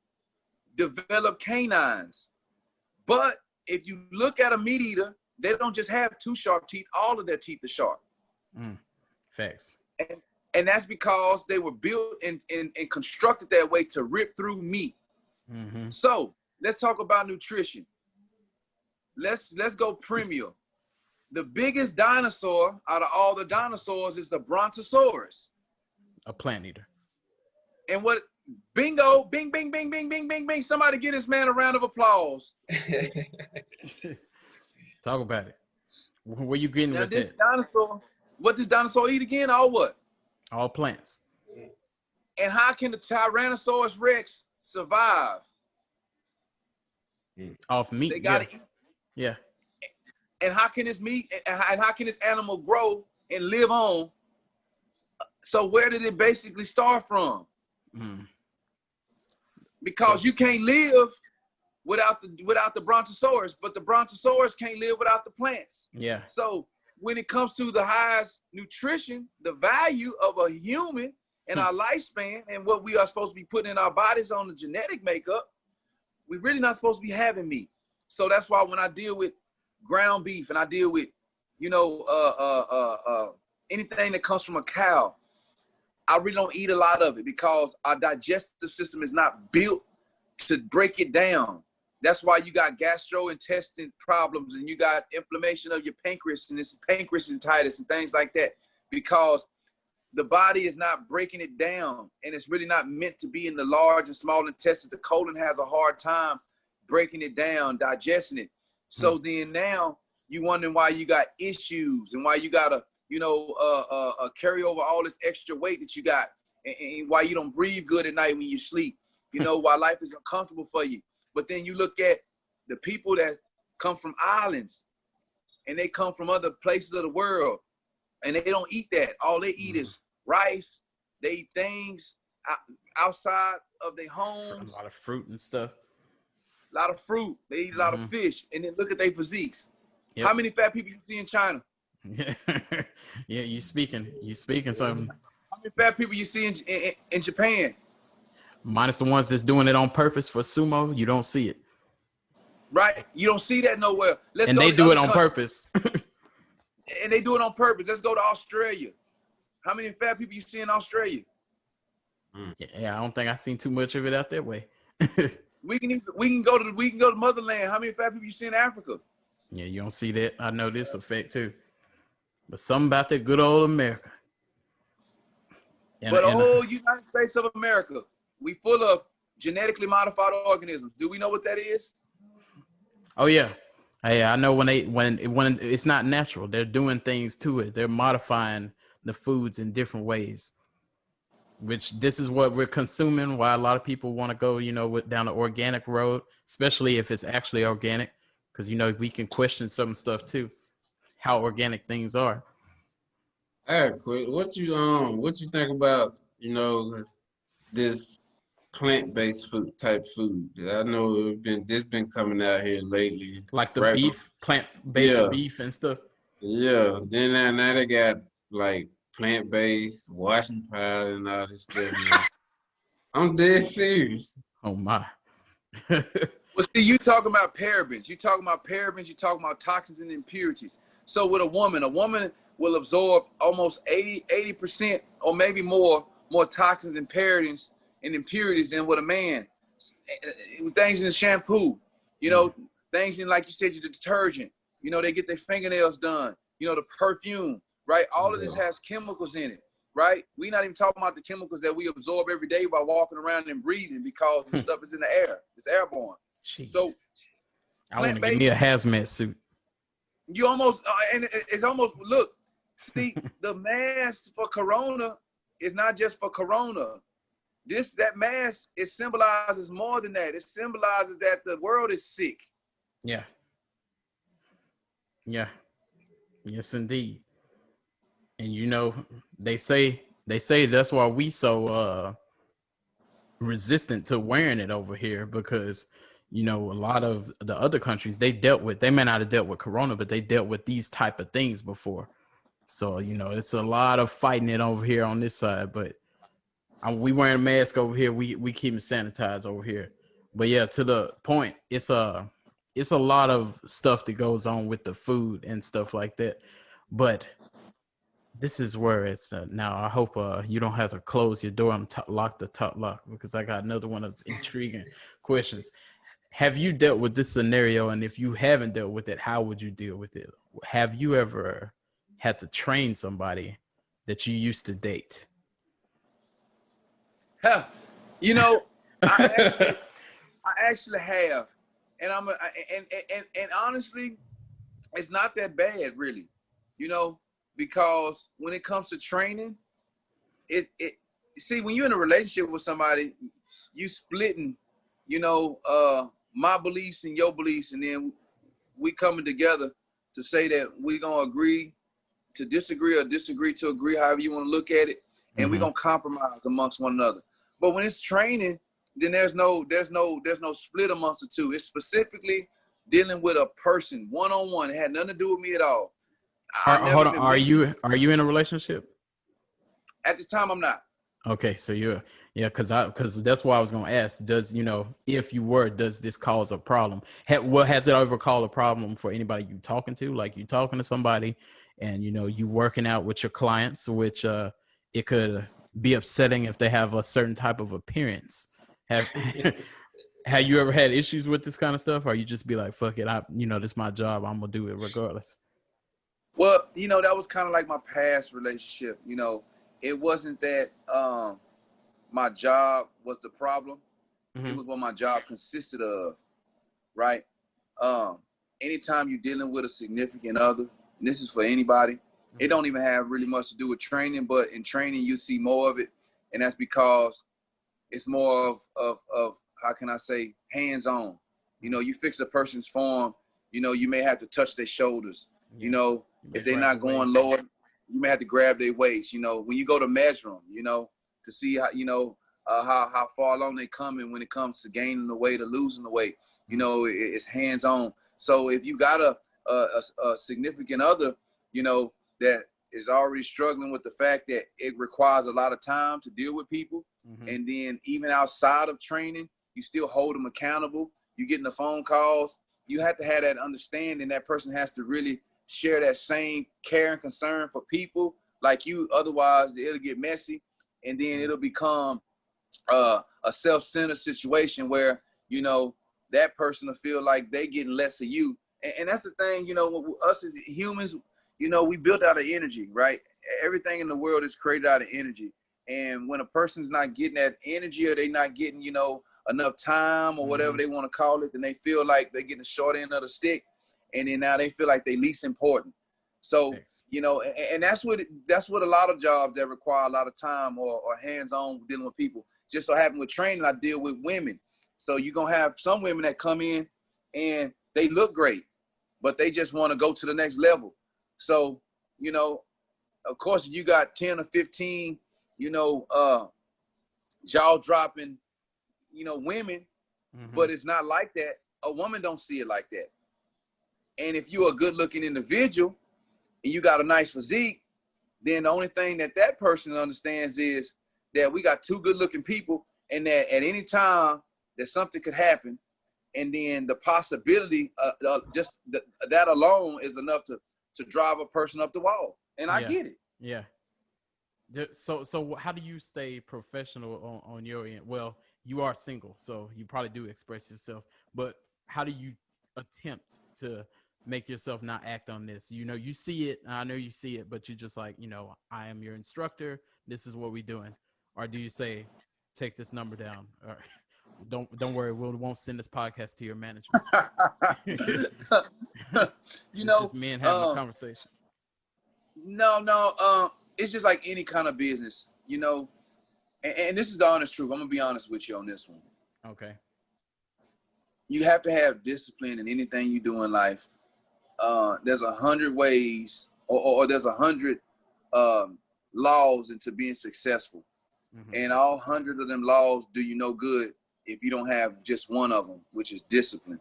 develop canines. But if you look at a meat eater, they don't just have 2 sharp teeth. All of their teeth are sharp. Facts. And that's because they were built and constructed that way to rip through meat. So let's talk about nutrition. Let's go premium. The biggest dinosaur out of all the dinosaurs is the Brontosaurus. A plant eater. And what, bingo, bing, bing, bing, bing, bing, bing, bing. Somebody give this man a round of applause. Talk about it. Where you getting now with this that? dinosaur, what does dinosaur eat again? All what? All plants. And how can the Tyrannosaurus Rex survive? Off meat. They gotta eat. Yeah. And how can this meat and how can this animal grow and live on? So where did it basically start from? Because you can't live without the Brontosaurus, but the Brontosaurus can't live without the plants. Yeah. So when it comes to the highest nutrition, the value of a human and our lifespan and what we are supposed to be putting in our bodies on the genetic makeup, we're really not supposed to be having meat. So that's why when I deal with ground beef and I deal with, anything that comes from a cow, I really don't eat a lot of it because our digestive system is not built to break it down. That's why you got gastrointestinal problems and you got inflammation of your pancreas and this pancreatitis and things like that, because the body is not breaking it down and it's really not meant to be in the large and small intestines. The colon has a hard time breaking it down, digesting it. So then now you wondering why you got issues and why you got to, carry over all this extra weight that you got and why you don't breathe good at night when you sleep, why life is uncomfortable for you. But then you look at the people that come from islands and they come from other places of the world and they don't eat that. All they eat is rice. They eat things outside of their homes. A lot of fruit and stuff. A lot of fruit. They eat a lot of fish. And then look at their physiques. Yep. How many fat people you see in China? Yeah, you speaking something. How many fat people you see in Japan? Minus the ones that's doing it on purpose for sumo, you don't see it. Right? You don't see that nowhere. And they do it on purpose. And they do it on purpose. Let's go to Australia. How many fat people you see in Australia? Yeah, I don't think I've seen too much of it out that way. We can go to motherland. How many fat people you see in Africa? Yeah, you don't see that. I know this effect too. But something about that good old America. United States of America, we full of genetically modified organisms. Do we know what that is? Oh yeah. Hey, I know when it's not natural, they're doing things to it. They're modifying the foods in different ways. Which this is what we're consuming. Why a lot of people want to go, down the organic road, especially if it's actually organic, because we can question some stuff too, how organic things are. I got a question. What you think about this plant-based food type food? I know this been coming out here lately, like the beef, plant-based beef and stuff. Yeah. Then now they got like plant-based washing powder and all this stuff. Man. I'm dead serious. Oh my. Well, see, you talking about parabens. You talking about parabens. You talking about toxins and impurities. So with a woman will absorb almost 80% or maybe more toxins and parabens and impurities than with a man. Things in the shampoo, you know, things in, like you said, your detergent. You know, they get their fingernails done. You know, the perfume, right? All of this has chemicals in it, right? We're not even talking about the chemicals that we absorb every day by walking around and breathing, because this stuff is in the air. It's airborne. Jeez. So I want to give me a hazmat suit. You almost, and it's almost, look, see, the mask for Corona is not just for Corona. That mask, it symbolizes more than that. It symbolizes that the world is sick. Yeah. Yeah. Yes, indeed. And you know, they say that's why we so resistant to wearing it over here, because you know, a lot of the other countries, they may not have dealt with Corona, but they dealt with these type of things before. So, you know, it's a lot of fighting it over here on this side, but we wearing a mask over here. We keep it sanitized over here. But yeah, to the point, it's a lot of stuff that goes on with the food and stuff like that. But this is where it's now. I hope you don't have to close your door and lock the top lock, because I got another one of those intriguing questions. Have you dealt with this scenario? And if you haven't dealt with it, how would you deal with it? Have you ever had to train somebody that you used to date? You know, I actually have, and and honestly, it's not that bad, really. You know, because when it comes to training, see, when you're in a relationship with somebody, you splitting, you know, my beliefs and your beliefs, and then we coming together to say that we're gonna agree to disagree, or disagree to agree, however you want to look at it, and we're gonna compromise amongst one another. But when it's training, then there's no split amongst the two. It's specifically dealing with a person one-on-one. It had nothing to do with me at all. Hold on, are you in a relationship? At this time, I'm not. Okay, so because that's why I was gonna ask. Does, you know, if you were, does this cause a problem? Has it ever caused a problem for anybody you talking to? Like, you talking to somebody, and you know, you working out with your clients, which it could be upsetting if they have a certain type of appearance. Have you ever had issues with this kind of stuff, or you just be like, fuck it, this is my job, I'm gonna do it regardless? Well, you know, that was kind of like my past relationship. You know, it wasn't that my job was the problem. It was what my job consisted of, right? Anytime you're dealing with a significant other, and this is for anybody, it don't even have really much to do with training, but in training you see more of it, and that's because it's more of how can I say, hands-on. You know, you fix a person's form, you know, you may have to touch their shoulders. You know, if they're not going lower, you may have to grab their waist. You know, when you go to measure them, you know, to see how, you know, how far along they coming when it comes to gaining the weight or losing the weight. You know, it's hands-on. So if you got a significant other, you know, that is already struggling with the fact that it requires a lot of time to deal with people, and then even outside of training, you still hold them accountable. You getting the phone calls. You have to have that understanding. That person has to really share that same care and concern for people like you. Otherwise, it'll get messy, and then it'll become a self-centered situation where, you know, that person will feel like they getting less of you. And that's the thing, you know, us as humans, you know, we built out of energy, right? Everything in the world is created out of energy. And when a person's not getting that energy, or they not getting, you know, enough time, or whatever they want to call it, then they feel like they're getting the short end of the stick. And then now they feel like they least important. So, you know, and that's what a lot of jobs that require a lot of time or hands-on dealing with people. Just so happen with training, I deal with women. So you're going to have some women that come in and they look great, but they just want to go to the next level. So, you know, of course, you got 10 or 15, you know, jaw-dropping, you know, women, but it's not like that. A woman don't see it like that. And if you're a good-looking individual and you got a nice physique, then the only thing that person understands is that we got two good-looking people, and that at any time that something could happen, and then the possibility, that alone is enough to drive a person up the wall. And I get it. Yeah. So how do you stay professional on your end? Well, you are single, so you probably do express yourself, but how do you attempt to make yourself not act on this? You know, you see it, I know you see it, but you just like, you know, I am your instructor, this is what we're doing. Or do you say, take this number down, or don't worry, we won't send this podcast to your management? You know, just men having a conversation. No, it's just like any kind of business, you know, and this is the honest truth. I'm gonna be honest with you on this one. Okay. You have to have discipline in anything you do in life. There's 100 ways, or there's 100 laws into being successful, and all 100 of them laws do you no good if you don't have just one of them, which is discipline,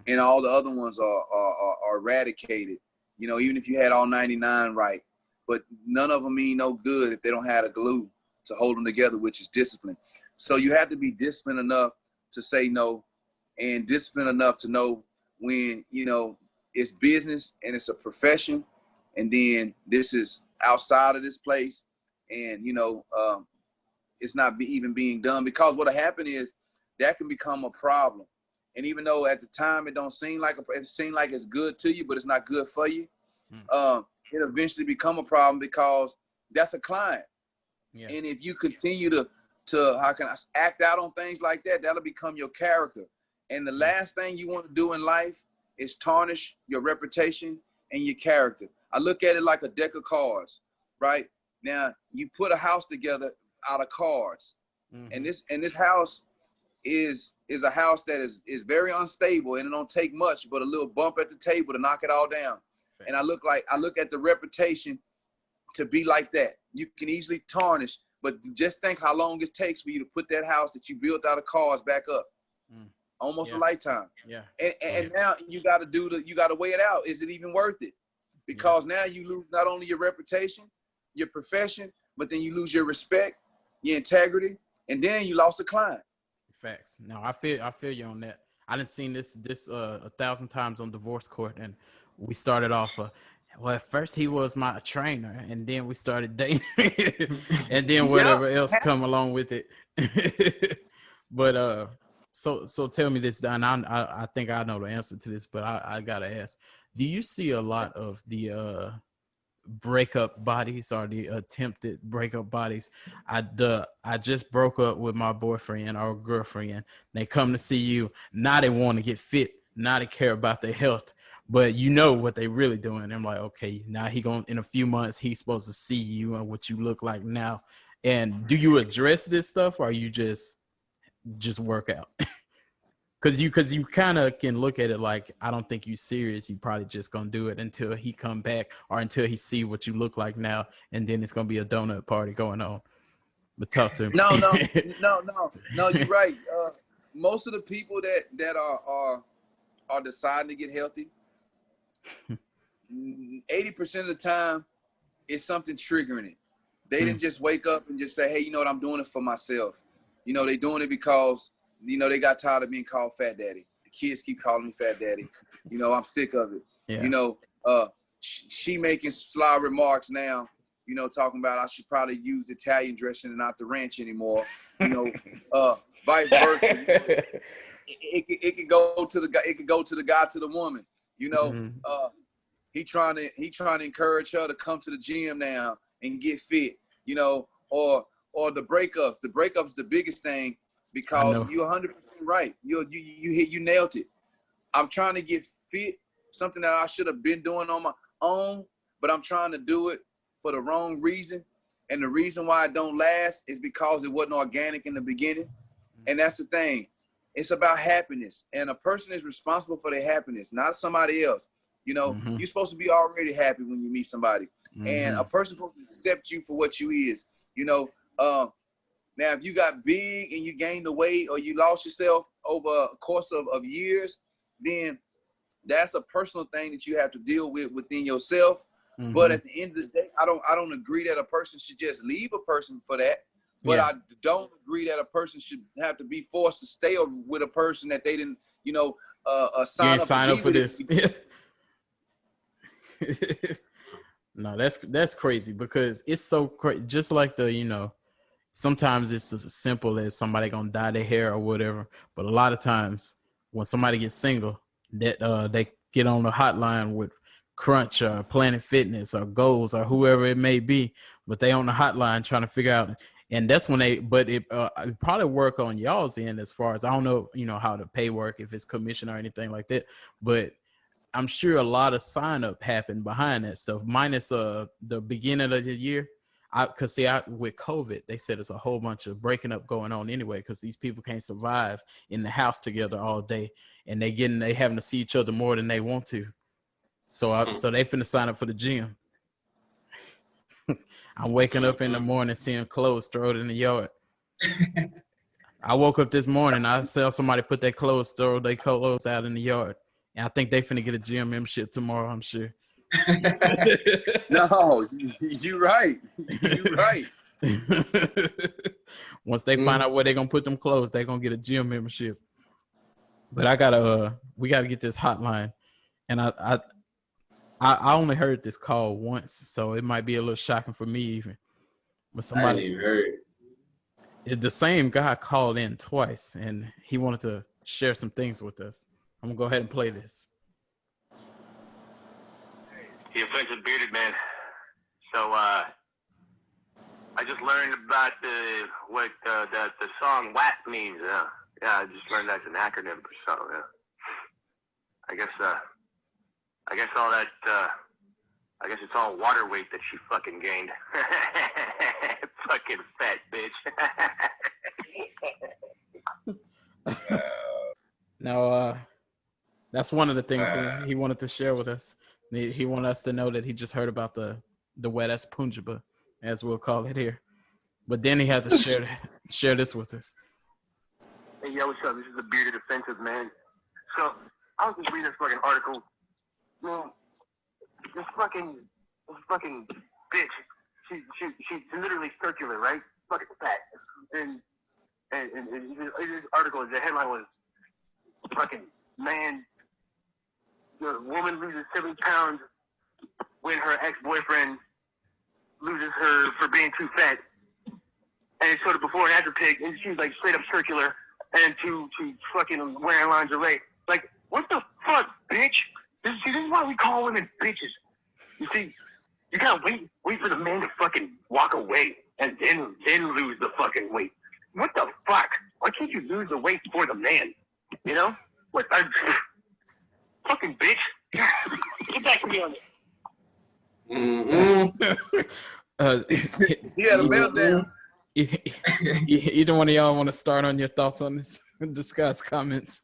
and all the other ones are eradicated. You know, even if you had all 99 right, but none of them mean no good if they don't have a glue to hold them together, which is discipline. So you have to be disciplined enough to say no, and disciplined enough to know when, you know, it's business and it's a profession, and then this is outside of this place, and, you know, it's not even being done, because what'll happen is that can become a problem. And even though at the time it don't seem like it seems like it's good to you, but it's not good for you, it eventually become a problem, because that's a client. Yeah. And if you continue to how can I act out on things like that, that'll become your character. And the last thing you want to do in life is tarnish your reputation and your character. I look at it like a deck of cards, right? Now you put a house together out of cards, and this house is a house that is very unstable, and it don't take much but a little bump at the table to knock it all down. Fair. And I look at the reputation to be like that. You can easily tarnish, but just think how long it takes for you to put that house that you built out of cards back up. Almost a lifetime. Yeah. And now you got to weigh it out. Is it even worth it? Because now you lose not only your reputation, your profession, but then you lose your respect, your integrity, and then you lost a client. Facts. No, I feel you on that. I done seen this 1,000 times on divorce court, and we started off. Well, at first he was my trainer, and then we started dating, and then whatever else come along with it. But so tell me this, Don. I think I know the answer to this, but I gotta ask: do you see a lot of the breakup bodies, or the attempted breakup bodies? I just broke up with my boyfriend or girlfriend. They come to see you. Now they want to get fit. Now they care about their health. But you know what they really doing. I'm like, okay, now in a few months, he's supposed to see you and what you look like now. And do you address this stuff, or you just work out? Because you kind of can look at it like, I don't think you serious. You probably just gonna do it until he come back, or until he see what you look like now, and then it's gonna be a donut party going on. But talk to him. No, you're right. Most of the people that are deciding to get healthy, 80% of the time, it's something triggering it. They didn't just wake up and just say, hey, you know what, I'm doing it for myself. You know, they doing it because, you know, they got tired of being called Fat Daddy. The kids keep calling me Fat Daddy. You know, I'm sick of it. Yeah. You know, she making sly remarks now, you know, talking about I should probably use Italian dressing and not the ranch anymore. You know, vice versa. It could go to the guy. It could go to the guy, to the woman. You know, he trying to encourage her to come to the gym now and get fit. You know, or the breakups. The breakups the biggest thing, because you're 100% right. You nailed it. I'm trying to get fit, something that I should have been doing on my own, but I'm trying to do it for the wrong reason. And the reason why it don't last is because it wasn't organic in the beginning. And that's the thing. It's about happiness. And a person is responsible for their happiness, not somebody else. You know, you're supposed to be already happy when you meet somebody. And a person supposed to accept you for what you is. You know, now if you got big and you gained the weight, or you lost yourself over a course of years, then that's a personal thing that you have to deal with within yourself. But at the end of the day, I don't agree that a person should just leave a person for that. But I don't agree that a person should have to be forced to stay with a person that they didn't you know, You sign ain't up sign to up be for with this. it. No, that's crazy because it's so crazy. Just like sometimes it's as simple as somebody gonna dye their hair or whatever. But a lot of times when somebody gets single, that they get on the hotline with Crunch or Planet Fitness or Goals or whoever it may be, but they on the hotline trying to figure out. And that's when it probably work on y'all's end as far as I don't know, how the pay work, if it's commission or anything like that. But I'm sure a lot of sign up happened behind that stuff, minus the beginning of the year. Because with COVID, they said there's a whole bunch of breaking up going on anyway, because these people can't survive in the house together all day, and they having to see each other more than they want to. So they finna sign up for the gym. I'm waking up in the morning seeing clothes thrown in the yard. I woke up this morning. I saw somebody put their clothes out in the yard, and I think they finna get a gym membership tomorrow. I'm sure. No, you right. You right. Once they find out where they're gonna put them clothes, they're gonna get a gym membership. But we gotta get this hotline, and I only heard this call once, so it might be a little shocking for me even. But I didn't even heard it. The same guy called in twice, and he wanted to share some things with us. I'm gonna go ahead and play this. The offensive bearded man. So I just learned about what the song WAP means. Yeah, I just learned that's an acronym for something. Yeah. I guess all that. I guess it's all water weight that she fucking gained. Fucking fat bitch. Now, that's one of the things he wanted to share with us. He wanted us to know that he just heard about the wet ass punjaba, as we'll call it here. But then he had to share this with us. Hey, yo, what's up? This is the bearded offensive man. So I was just reading this fucking article. Man, this fucking bitch. She's literally circular, right? Fucking fat. And this article, the headline was fucking man. The woman loses 70 pounds when her ex-boyfriend loses her for being too fat. And it's sort of before and after pic, and she's like straight up circular and to fucking wearing lingerie. Like, what the fuck, bitch? This is why we call women bitches. You see, you gotta wait for the man to fucking walk away and then lose the fucking weight. What the fuck? Why can't you lose the weight for the man? You know? What? Fucking bitch. Get back to me on it. He had a meltdown. Either one of y'all want to start on your thoughts on this? Discuss comments.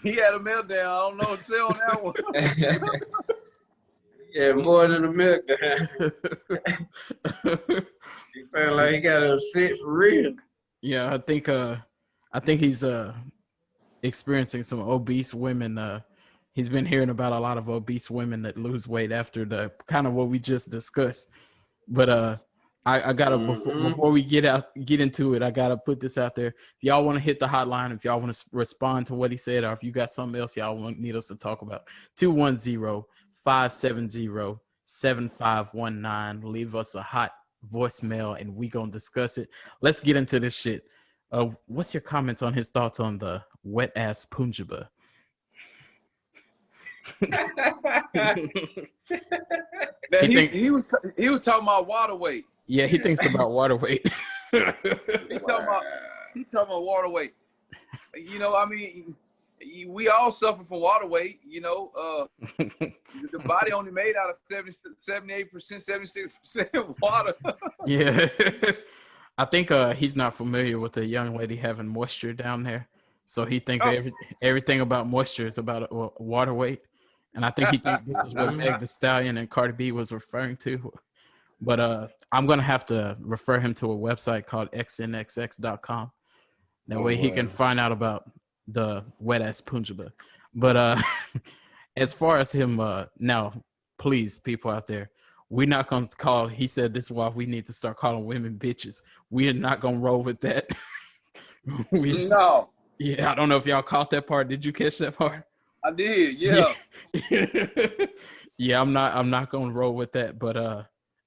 He had a meltdown. I don't know what to say on that one. Yeah, more than a meltdown. He sound like he got upset for real. Yeah, I think he's experiencing some obese women. He's been hearing about a lot of obese women that lose weight after the kind of what we just discussed. But I gotta before we get into it, I gotta put this out there. If y'all want to hit the hotline, if y'all want to respond to what he said, or if you got something else y'all need us to talk about, 210-570-7519. Leave us a hot voicemail and we gonna discuss it. Let's get into this shit. What's your comments on his thoughts on the wet ass punjaba? He was talking about water weight. Yeah, he thinks about water weight. He talking about water weight. You know, I mean, we all suffer from water weight. You know, the body only made out of 78%, 76% water. Yeah. I think he's not familiar with the young lady having moisture down there. So he thinks everything about moisture is about water weight. And I think he thinks this is what Meg Thee Stallion and Cardi B was referring to. But I'm going to have to refer him to a website called xnxx.com. That way he can find out about the wet ass punjaba. But as far as him, now, please, people out there, we're not going to call, he said this is why we need to start calling women bitches. We are not going to roll with that. No, Yeah, I don't know if y'all caught that part. Did you catch that part? I did. Yeah. Yeah, I'm not gonna roll with that, but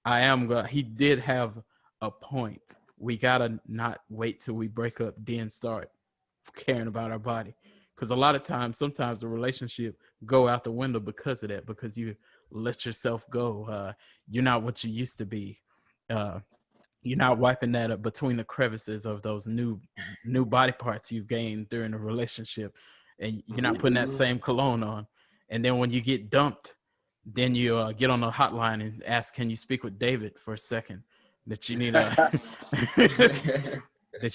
I am gonna. He did have a point. We gotta not wait till we break up, then start caring about our body, because a lot of times, sometimes the relationship go out the window because of that, because you let yourself go. You're not what you used to be. You're not wiping that up between the crevices of those new body parts you've gained during the relationship, and you're not putting that same cologne on. And then when you get dumped, then you get on the hotline and ask, "Can you speak with David for a second?" That you need that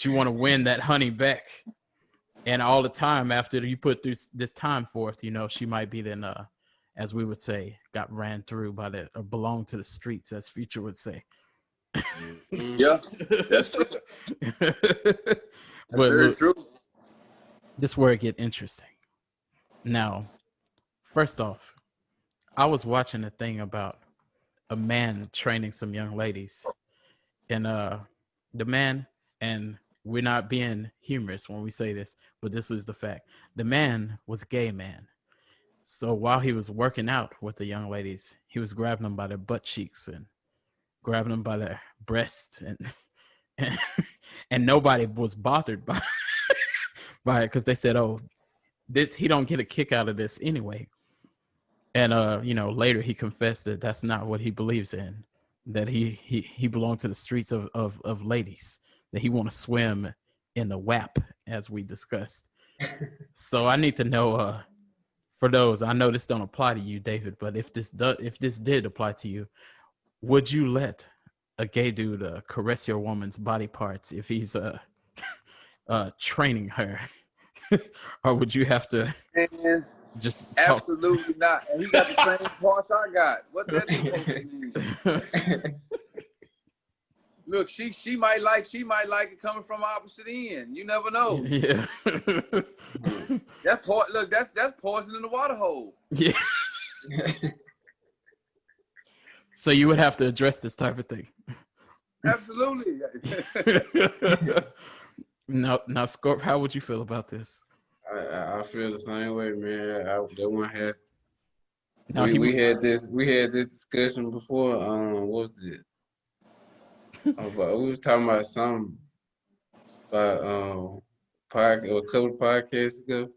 you want to win that honey back. And all the time after you put this time forth, she might be then, as we would say, got ran through by the or belong to the streets, as Future would say. Yeah, that's true. But Very look, true. this is where it get interesting. Now, first off, I was watching a thing about a man training some young ladies, and the man, and we're not being humorous when we say this, but this is the fact. The man was a gay man. So while he was working out with the young ladies, he was grabbing them by their butt cheeks and grabbing them by their breasts, and, and nobody was bothered by by it, because they said, "Oh, he don't get a kick out of this anyway." And later he confessed that that's not what he believes in, that he belonged to the streets of ladies, that he want to swim in the WAP, as we discussed. So I need to know, for those, I know this don't apply to you, David, but if this did apply to you, would you let a gay dude caress your woman's body parts if he's training her? Or would you have to And just talk? absolutely not. And he got the same parts I got. What that supposed to mean? Look, she might like it coming from opposite end. You never know. Yeah. That's poison in the water hole. Yeah. So you would have to address this type of thing. Absolutely. Now, Scorp, how would you feel about this? I feel the same way, man. That one had. Now, we had this discussion before. What was it? We was talking about something about a couple of podcasts ago, a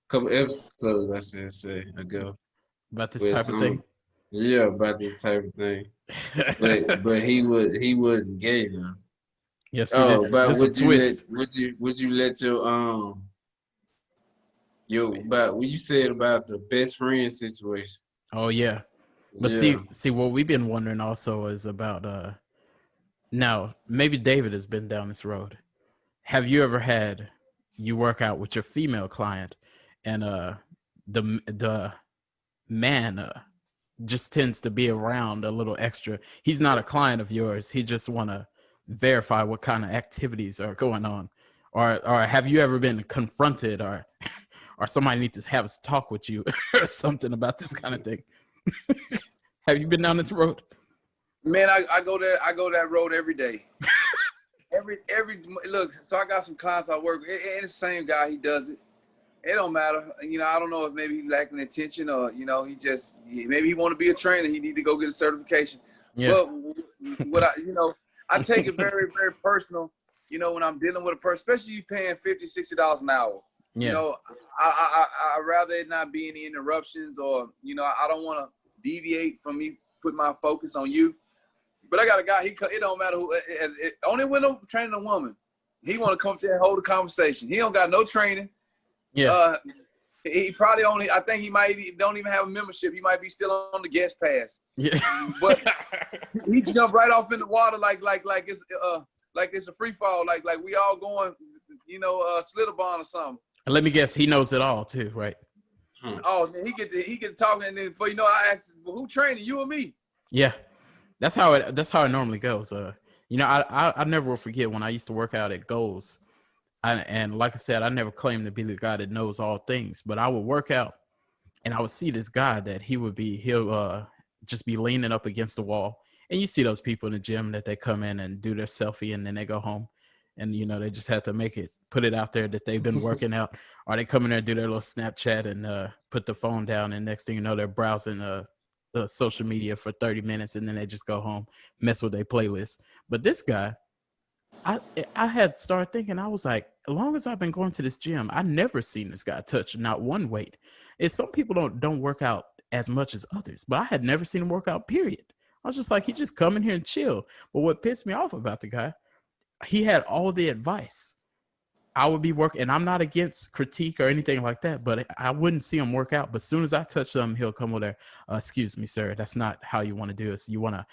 couple episodes, I should say, ago. About this type of thing. Yeah, about this type of thing. but he wasn't gay now. Yeah, see, but would you let your about what you said about the best friend situation? Oh yeah. But yeah. see what we've been wondering also is about now, maybe David has been down this road. Have you ever had you work out with your female client, and the man just tends to be around a little extra? He's not a client of yours. He just want to verify what kind of activities are going on. Or have you ever been confronted, or somebody needs to have a talk with you or something about this kind of thing? Have you been down this road? Man, I go that road every day. every look. So I got some clients I work with, and it's the same guy. He does it. It don't matter. I don't know if maybe he's lacking attention, or maybe he want to be a trainer. He need to go get a certification. Yeah. But what I take it very, very personal. When I'm dealing with a person, especially you paying $50, $60 an hour. Yeah. I rather it not be any interruptions, or I don't want to deviate from me putting my focus on you. But I got a guy. It don't matter who. Only when I'm training a woman, he want to come there and hold a conversation. He don't got no training. Yeah. He probably I think he might don't even have a membership. He might be still on the guest pass. Yeah. But he jump right off in the water like it's a free fall. Like we all going, Slitterbond or something. And let me guess, he knows it all too, right? Oh, man, he get talking, and then before you know, I asked, well, who training, you or me? Yeah. That's how it normally goes. I never will forget when I used to work out at Goals. And like I said, I never claimed to be the guy that knows all things, but I would work out and I would see this guy that he'll just be leaning up against the wall. And you see those people in the gym that they come in and do their selfie and then they go home, and they just have to make it put it out there that they've been working out, or they come in there and do their little Snapchat and put the phone down, and next thing you know, they're browsing social media for 30 minutes, and then they just go home, mess with their playlist. But this guy, I had started thinking, I was like, as long as I've been going to this gym, I never seen this guy touch not one weight. It's some people don't work out as much as others, but I had never seen him work out, period. I was just like, he just come in here and chill. But what pissed me off about the guy, he had all the advice. I would be working, and I'm not against critique or anything like that, but I wouldn't see him work out. But as soon as I touch him, he'll come over there. Excuse me, sir. That's not how you want to do it. So you want to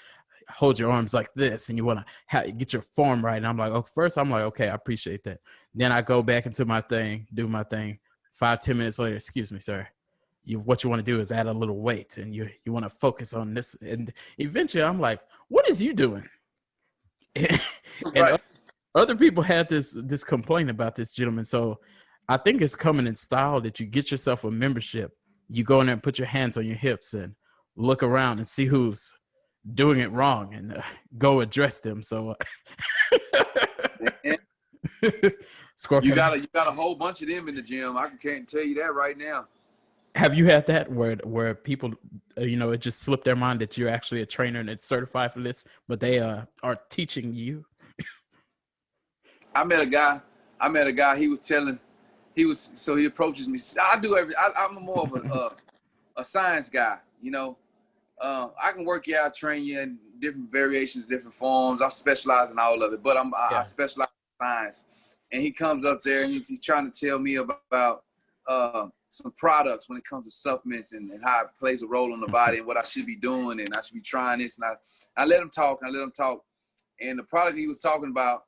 hold your arms like this, and you want to get your form right. And I'm like, first I'm like, okay, I appreciate that. Then I go back into my thing, do my thing. 5-10 minutes later, excuse me, sir. What you want to do is add a little weight, and you want to focus on this. And eventually I'm like, what is you doing? And Right. other people had this complaint about this gentleman. So I think it's coming in style that you get yourself a membership. You go in there and put your hands on your hips and look around and see who's doing it wrong and go address them. So Scorpio, You got a whole bunch of them in the gym. I can't tell you that right now. have you had that where people, it just slipped their mind that you're actually a trainer and it's certified for this, but they are teaching you? I met a guy. He approaches me. I'm more of a science guy. I can work you out, train you in different variations, different forms. I specialize in all of it, but I specialize in science. And he comes up there and he's trying to tell me about some products when it comes to supplements and how it plays a role in the body and what I should be doing, and I should be trying this. And I let him talk. And the product he was talking about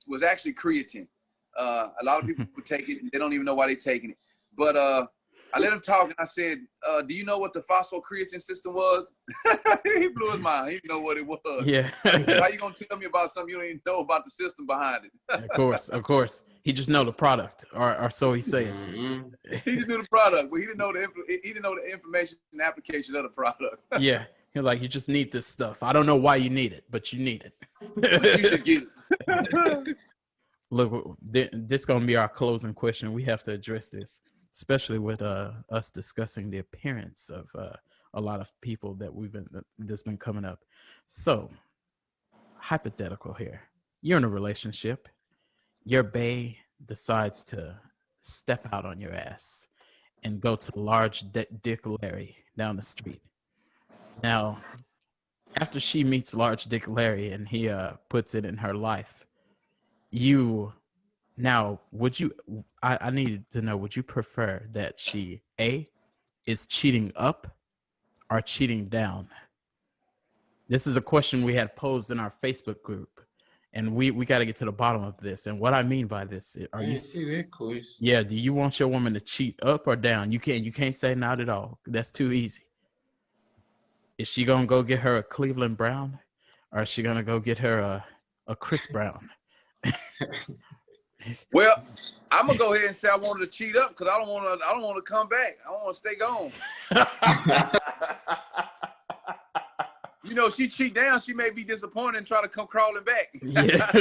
was actually creatine. A lot of people take it and they don't even know why they're taking it. But I let him talk, and I said, do you know what the phosphocreatine system was? He blew his mind. He didn't know what it was. Yeah. How you going to tell me about something you don't even know about the system behind it? Of course. He just know the product, or so he says. Mm-hmm. He just knew the product, but he didn't know the information and application of the product. Yeah. You're like, you just need this stuff. I don't know why you need it, but you need it. But you should get it. Look, this going to be our closing question. We have to address this, especially with us discussing the appearance of a lot of people that's been coming up. So, hypothetical here. You're in a relationship. Your bae decides to step out on your ass and go to large Dick Larry down the street. Now, after she meets large Dick Larry and he puts it in her life, I need to know, would you prefer that she is cheating up or cheating down? This is a question we had posed in our Facebook group, and we got to get to the bottom of this. And what I mean by this, I didn't see that question. Yeah, do you want your woman to cheat up or down? You can't say not at all. That's too easy. Is she gonna go get her a Cleveland Brown, or is she gonna go get her a Chris Brown? Well, I'm gonna go ahead and say I wanted to cheat up because I don't want to come back. I want to stay gone. She cheat down, she may be disappointed and try to come crawling back. Yeah.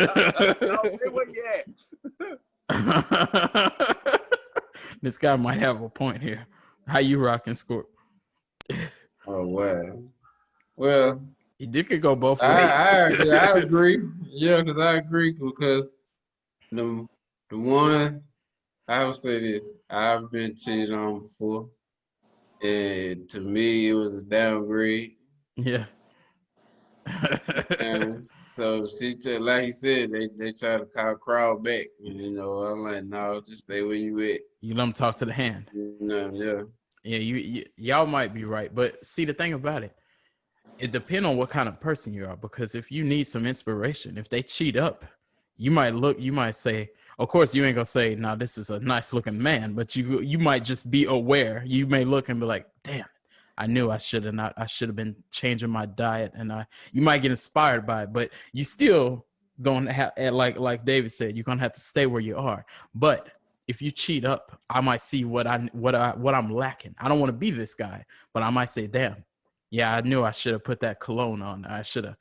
Where you at? This guy might have a point here. How you rocking, Scorp? Oh wow. Well, It could go both ways. I agree. Yeah, because I agree because the one, I would say this, I've been cheated on before, and to me it was a downgrade. Yeah. And so she like he said, they try to crawl back. I'm like, no, just stay where you at. You let them talk to the hand. Yeah. Yeah, y'all might be right, but see, the thing about it depends on what kind of person you are, because if you need some inspiration, if they cheat up, you might say, of course you ain't gonna say, no, this is a nice looking man, but you might just be aware. You may look and be like, damn, I knew I should have been changing my diet, and you might get inspired by it, but you still gonna have, like David said, you're gonna have to stay where you are. But if you cheat up, I might see what I'm lacking. I don't want to be this guy, but I might say, damn, yeah, I knew I should have put that cologne on. I should have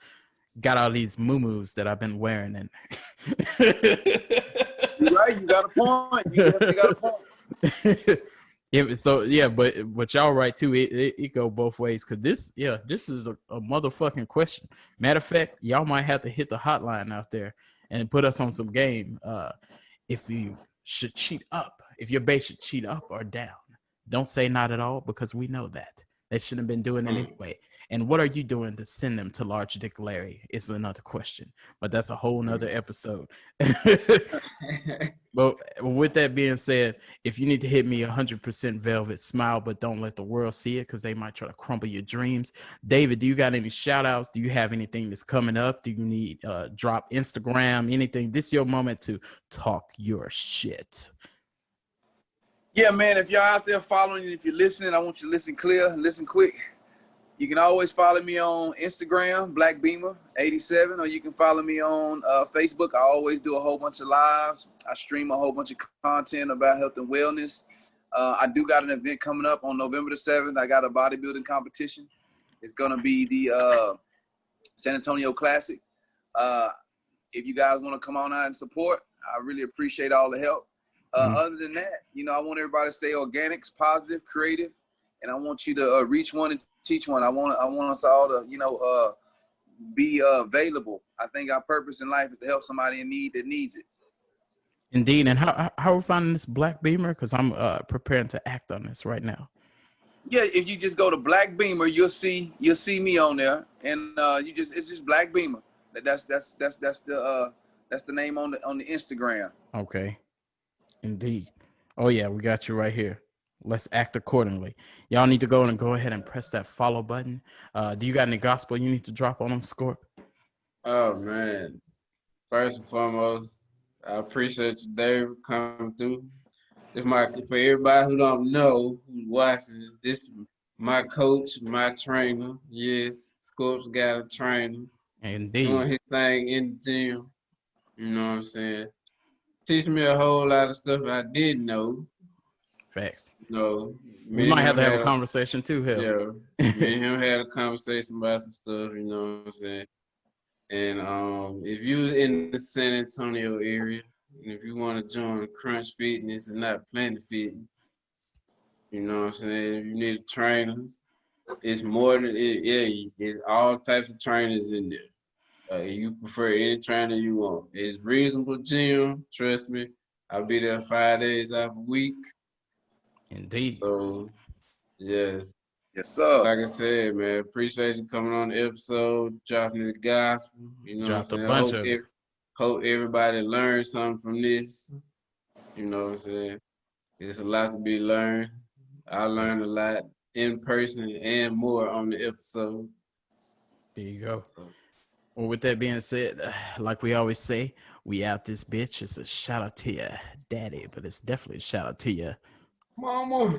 got all these muumuus that I've been wearing. And You're right. You got a point. You definitely got a point. Yeah, so yeah, but y'all right too. It go both ways because this is a motherfucking question. Matter of fact, y'all might have to hit the hotline out there and put us on some game. If you should cheat up, if your base should cheat up or down, don't say not at all because we know that they shouldn't have been doing it anyway. And what are you doing to send them to Large Dick Larry is another question, but that's a whole nother episode. But with that being said, if you need to hit me 100% Velvet, smile, but don't let the world see it because they might try to crumble your dreams. David, do you got any shout outs? Do you have anything that's coming up? Do you need drop Instagram, anything? This is your moment to talk your shit. Yeah, man, if y'all out there following, if you're listening, I want you to listen clear, listen quick. You can always follow me on Instagram, Black Beamer 87, or you can follow me on Facebook. I always do a whole bunch of lives. I stream a whole bunch of content about health and wellness. I do got an event coming up on November the 7th. I got a bodybuilding competition. It's going to be the San Antonio Classic. If you guys want to come on out and support, I really appreciate all the help. Other than that, I want everybody to stay organic, positive, creative, and I want you to reach one and teach one. I want us all to, be available. I think our purpose in life is to help somebody in need that needs it. Indeed. And how are we finding this Black Beamer? Because I'm preparing to act on this right now. Yeah, if you just go to Black Beamer, you'll see me on there, and it's just Black Beamer. That's the name on the Instagram. Okay. Indeed. Oh yeah, we got you right here. Let's act accordingly. Y'all need to go ahead and press that follow button. Do you got any gospel you need to drop on them, Scorp? Oh man. First and foremost, I appreciate you, Dave, coming through. For everybody who don't know who's watching, this is my coach, my trainer. Yes, Scorp's got a trainer. Indeed. Doing his thing in the gym. You know what I'm saying? Teach me a whole lot of stuff I didn't know. Facts. We might have to have a conversation too, hell. Yeah, me and him had a conversation about some stuff, you know what I'm saying? And if you're in the San Antonio area, and if you want to join Crunch Fitness and not Planet Fitness, you know what I'm saying? If you need trainers, it's more than it's all types of trainers in there. You prefer any trainer you want. It's reasonable gym, trust me. I'll be there 5 days out a week. Indeed. So, yes. Yes, sir. Like I said, man, appreciate you coming on the episode, dropping the gospel. You know Dropped what I'm a bunch saying? of it. Hope everybody learned something from this. You know what I'm saying? There's a lot to be learned. I learned a lot in person and more on the episode. There you go. Well, with that being said, like we always say, we out this bitch. It's a shout out to your daddy, but it's definitely a shout out to your Mama.